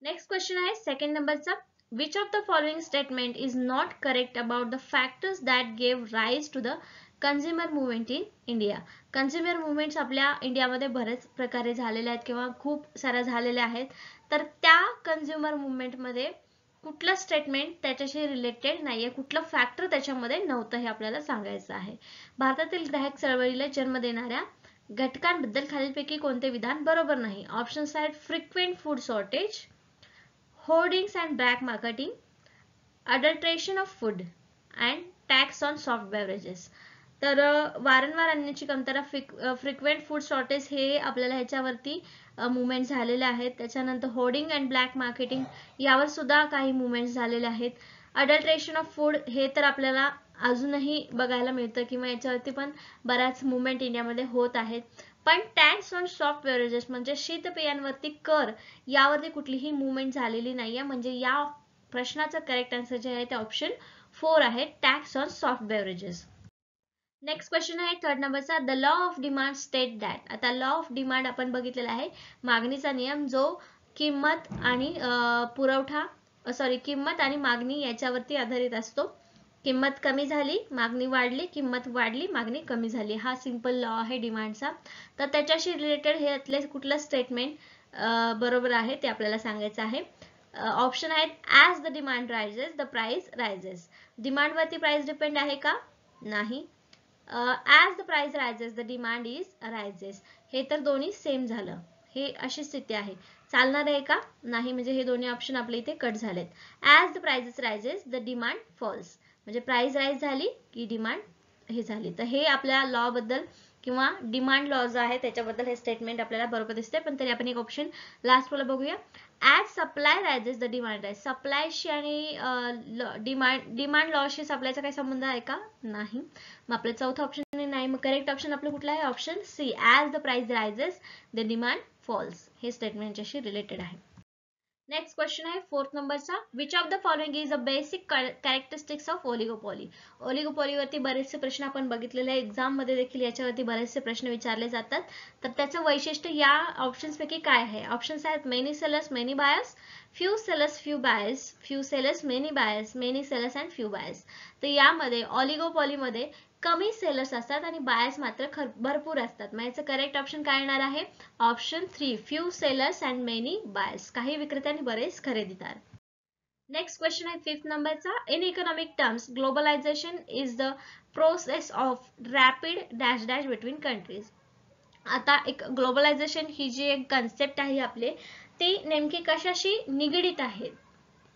नेक्स्ट क्वेश्चन आहे 2nd नंबरचा. Which of the following statement is not correct about the factors that gave rise to the consumer movement in India. Consumer movements आपल्या इंडियामध्ये बरेच प्रकारे झालेले आहेत किंवा खूप साऱ्या झालेल्या आहेत. तर त्या कंझ्युमर मुवमेंटमध्ये कुठलं स्टेटमेंट त्याच्याशी रिलेटेड नाहीये, कुठलं फॅक्टर त्याच्यामध्ये नव्हतं हे आपल्याला सांगायचं आहे. भारतातील ग्राहक चळवळीला जन्म देणाऱ्या घटकांबद्दल खालीलपैकी कोणते विधान बरोबर नाही? ऑप्शन्स आहेत frequent food shortage, hoardings and black marketing, adulteration of food and tax on soft beverages. तर वारंवार आणण्याची कमतरता, फ्रिक्वेंट फूड शॉर्टेज हे आपल्याला ह्याच्यावरती मुवमेंट झालेले आहेत. त्याच्यानंतर होर्डिंग अँड ब्लॅक मार्केटिंग यावर सुद्धा काही मुवमेंट झालेले आहेत. अडल्ट्रेशन ऑफ फूड हे तर आपल्याला अजूनही बघायला मिळतं किंवा याच्यावरती पण बऱ्याच मुवमेंट इंडियामध्ये होत आहेत. पण टॅक्स ऑन सॉफ्ट बेवरेजेस म्हणजे शीतपेयांवरती कर यावरती कुठलीही मुवमेंट झालेली नाहीये. म्हणजे या प्रश्नाचं करेक्ट आन्सर जे आहे ते ऑप्शन 4 आहे, tax on soft beverages. Next question आहे थर्ड नंबरचा, the law of demand state that. आता लॉ ऑफ डिमांड आपण बघितलेला आहे, मागणीचा नियम, जो किंमत आणि किंमत आणि मागणी याच्यावरती आधारित असतो. किंमत कमी झाली, मागणी वाढली, किंमत वाढली, मागणी कमी झाली, हा सिंपल लॉ आहे डिमांडचा. तर त्याच्याशी रिलेटेड हे यातले कुठलं स्टेटमेंट बरोबर आहे ते आपल्याला सांगायचं आहे. ऑप्शन आहेत, as the demand rises the price rises. डिमांडवरती प्राइस डिपेंड आहे का? नाही. As the price rises the demand is rises. हे तर दोन्ही सेम झालं, हे अशी स्थिती आहे. चालणार आहे का? नाही, म्हणजे हे दोन्ही ऑप्शन आपल्या इथे कट झालेत. As the prices rises the demand falls, म्हणजे प्राइस राईज झाली की डिमांड हे झाली. तर हे आपल्या लॉ बद्दल किंवा डिमांड लॉ जो आहे त्याच्याबद्दल हे स्टेटमेंट आपल्याला बरोबर दिसते. पण तरी आपण एक ऑप्शन लास्ट वाला बघूया. As supply rises the demand rise. सप्लायशी आणि डिमांड लॉशी सप्लायचा काही संबंध आहे का? नाही. मग आपलं चौथं ऑप्शन नाही. मग करेक्ट ऑप्शन आपलं कुठलं आहे? Option C, as the price rises the demand falls. हे स्टेटमेंटशी रिलेटेड आहे. नेक्स्ट क्वेश्चन आहे फोर्थ नंबरचा, which of the following is a basic characteristics of oligopoly. ओलिगोपॉलीवरती बरेचसे प्रश्न आपण बघितलेले आहे, एक्झाम मध्ये देखील याच्यावरती बरेचसे प्रश्न विचारले जातात. तर त्याचं वैशिष्ट्य या ऑप्शन्स पैकी काय आहे? ऑप्शन्स आहेत many sellers many buyers, few sellers few buyers, few sellers many buyers, many sellers and few buyers. तर यामध्ये ऑलिगोपॉलीमध्ये कमी सेलर्स असतात आणि बायर्स मात्र भरपूर असतात. मग याचं करेक्ट ऑप्शन काय येणार आहे? Option 3, few sellers and many buyers. काही विक्रेते आणि बरेच खरेदीदार. नेक्स्ट क्वेश्चन आहे फिफ्थ नंबरचा, in economic terms globalisation is the process of rapid dash dash between countries. आता एक ग्लोबलायझेशन ही जी एक कन्सेप्ट आहे आपली, ती नेमकी कशाशी निगडीत आहे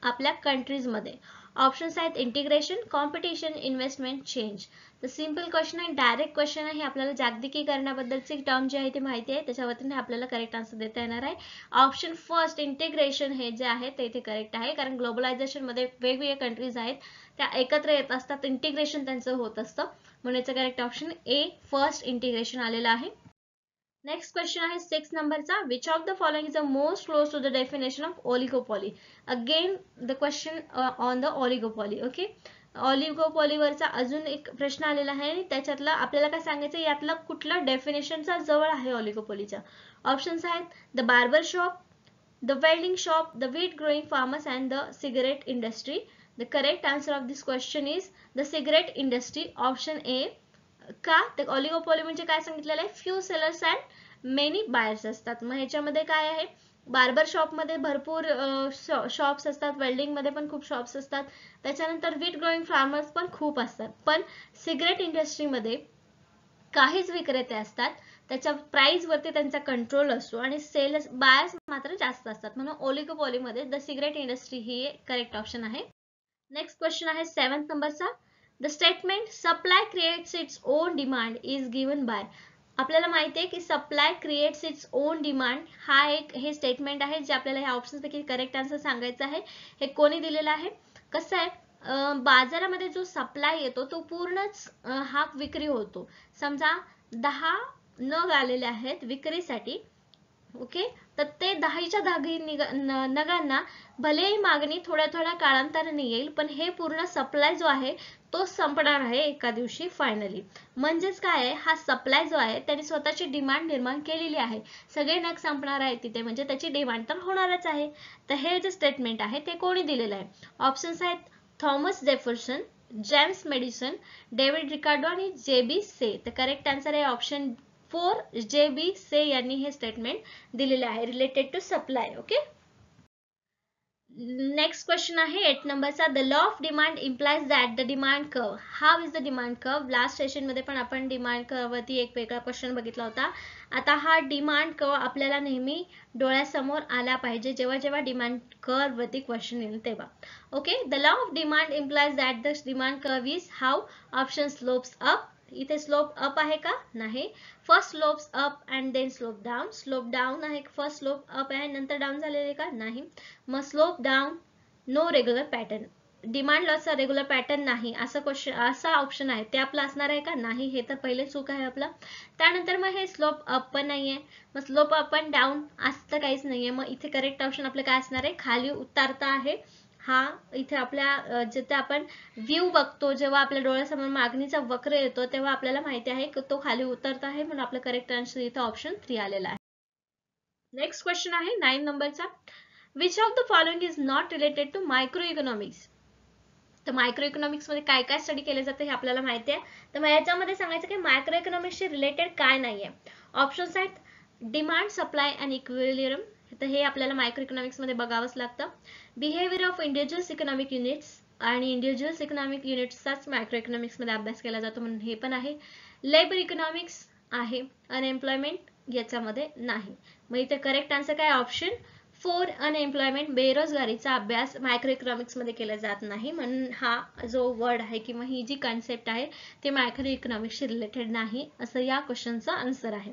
आपल्या कंट्रीज मध्ये? ऑप्शन्स आहेत इंटिग्रेशन, कॉम्पिटिशन, इन्व्हेस्टमेंट, चेंज. तर सिंपल क्वेश्चन आहे, डायरेक्ट क्वेश्चन आहे. आपल्याला जागतिकीकरणाबद्दलची टर्म जी आहे ती माहिती आहे, त्याच्यावरती आपल्याला करेक्ट आन्सर देता येणार आहे. ऑप्शन फर्स्ट इंटिग्रेशन हे जे आहे ते इथे करेक्ट आहे, कारण ग्लोबलायझेशन मध्ये वेगवेगळ्या कंट्रीज आहेत त्या एकत्र येत असतात, इंटिग्रेशन त्यांचं होत असतं. म्हणून याचं correct option A, first integration आलेलं आहे. नेक्स्ट क्वेश्चन आहे सिक्स नंबरचा, which of the following is the most close to the definition of oligopoly. Again the question on the oligopoly. Okay, ओलिगोपॉलीवरचा अजून एक प्रश्न आलेला आहे आणि त्याच्यातला आपल्याला काय सांगायचं, यातला कुठला डेफिनेशनचा जवळ आहे ओलिगोपॉलीच्या. ऑप्शन्स आहेत the barber shop, the welding shop, the wheat growing farmers and the cigarette industry. The correct answer of this question is the cigarette industry, option A. का? तर ऑलिगोपॉली म्हणजे काय सांगितलेलं आहे, few sellers and many buyers असतात. मग ह्याच्यामध्ये काय आहे, बार्बर शॉप मध्ये भरपूर शॉप्स असतात, वेल्डिंग मध्ये पण खूप शॉप्स असतात, त्याच्यानंतर व्हीट ग्रोइंग फार्मर्स पण खूप असतात. पण सिगरेट इंडस्ट्रीमध्ये काहीच विक्रेते असतात, त्याच्या प्राइस वरती त्यांचा कंट्रोल असतो आणि सेल्स बायर्स मात्र जास्त असतात. म्हणून ओलिगोपॉली मध्ये the cigarette industry he correct option आहे. नेक्स्ट क्वेश्चन आहे सेवन्थ नंबरचा, the statement supply creates its own demand is given by. आपल्याला माहिती आहे की supply creates its own demand हा एक हे स्टेटमेंट आहे जे आपल्याला ह्या ऑप्शन्स पैकी करेक्ट आन्सर सांगायचं आहे. हे कोणी दिलेलं आहे? कसं आहे, बाजारामध्ये जो सप्लाय येतो तो पूर्णच हा विक्री होतो. समजा 10 नग आलेले आहेत विक्रीसाठी, ओके, तर ते 10च्या 10 नगांना भलेही मागणी थोड्या थोड्या कालांतराने येईल, पण हे पूर्ण सप्लाय जो आहे तो संपणार आहे एका दिवशी फायनली. म्हणजेच काय आहे, हा सप्लाय जो आहे त्याने स्वतःची डिमांड निर्माण केलेली आहे. सगळे नग संपणार आहेत तिथे, म्हणजे त्याची डिमांड तर होणारच आहे. तर हे जे स्टेटमेंट आहे ते कोणी दिलेलं आहे? ऑप्शन्स आहेत Thomas Jefferson, James Madison, David Ricardo आणि जे.बी. से. तर करेक्ट आन्सर आहे ऑप्शन 4, जे.बी. से यांनी हे स्टेटमेंट दिलेले आहे related to supply. Okay, next question आहे 8 नंबरचा. The law of demand implies that the demand curve. How is the demand curve? Last session मध्ये पण आपण डिमांड कर्व वरती एक वेगळा क्वेश्चन बघितला होता. आता हा डिमांड कर्व आपल्याला नेहमी डोळ्यासमोर आला पाहिजे जेव्हा जेव्हा डिमांड कर्व वरती क्वेश्चन येईल तेव्हा. Okay, the law of demand implies that the demand curve is how. Option slopes up. इथे स्लोप अप आहे का? नाही. First slopes up and then slope down. Slope down आहे. फर्स्ट स्लोप अप आहे नंतर डाऊन झालेले का? नाही. मग slope down, no regular pattern. Demand लॉचा रेग्युलर पॅटर्न नाही असा क्वेश्चन, असा ऑप्शन आहे ते आपलं असणार आहे का? नाही. हे तर पहिले चूक आहे आपला. त्यानंतर मग हे स्लोप अप पण नाहीये. मग स्लोप अप अँड डाऊन असं काहीच नाहीये. मग इथे करेक्ट ऑप्शन आपलं काय असणार आहे? खाली उतरता आहे. हा इथे आपल्या जिथे आपण व्ह्यू बघतो जेव्हा आपल्या डोळ्यासमोर मागणीचा वक्र येतो तेव्हा आपल्याला माहिती आहे की तो खाली उतरत आहे, म्हणून आपलं करेक्ट आन्सर इथे ऑप्शन 3 आलेला आहे. नेक्स्ट क्वेश्चन आहे 9 नंबरचा. Which of the following is not related to micro economics. तर मायक्रो इकॉनॉमिक्स मध्ये काय काय स्टडी केले जाते हे आपल्याला माहिती आहे. तर मग याच्यामध्ये सांगायचं की मायक्रो इकॉनॉमिक्सशी रिलेटेड काय नाहीये. ऑप्शन्स आहेत डिमांड, सप्लाय अँड इक्विलिब्रियम. तर हे आपल्याला मायक्रो इकॉनॉमिक्स मध्ये बघावंच लागतं. Behaviour of individuals economic units, आणि इंडिव्हिज्युअल्स इकॉनॉमिक युनिट्सचाच मायक्रो इकॉनॉमिक्स मध्ये अभ्यास केला जातो म्हणून हे पण आहे. लेबर इकॉनॉमिक्स आहे. अनएम्प्लॉयमेंट याच्यामध्ये नाही. मग इथे करेक्ट आन्सर काय? ऑप्शन 4 अनएम्प्लॉयमेंट, बेरोजगारीचा अभ्यास मायक्रो इकॉनॉमिक्स मध्ये केला जात नाही, म्हणून हा जो वर्ड आहे किंवा ही जी कॉन्सेप्ट आहे ते मायक्रो इकॉनॉमिक्सशी रिलेटेड नाही असं या क्वेश्चनचा आन्सर आहे.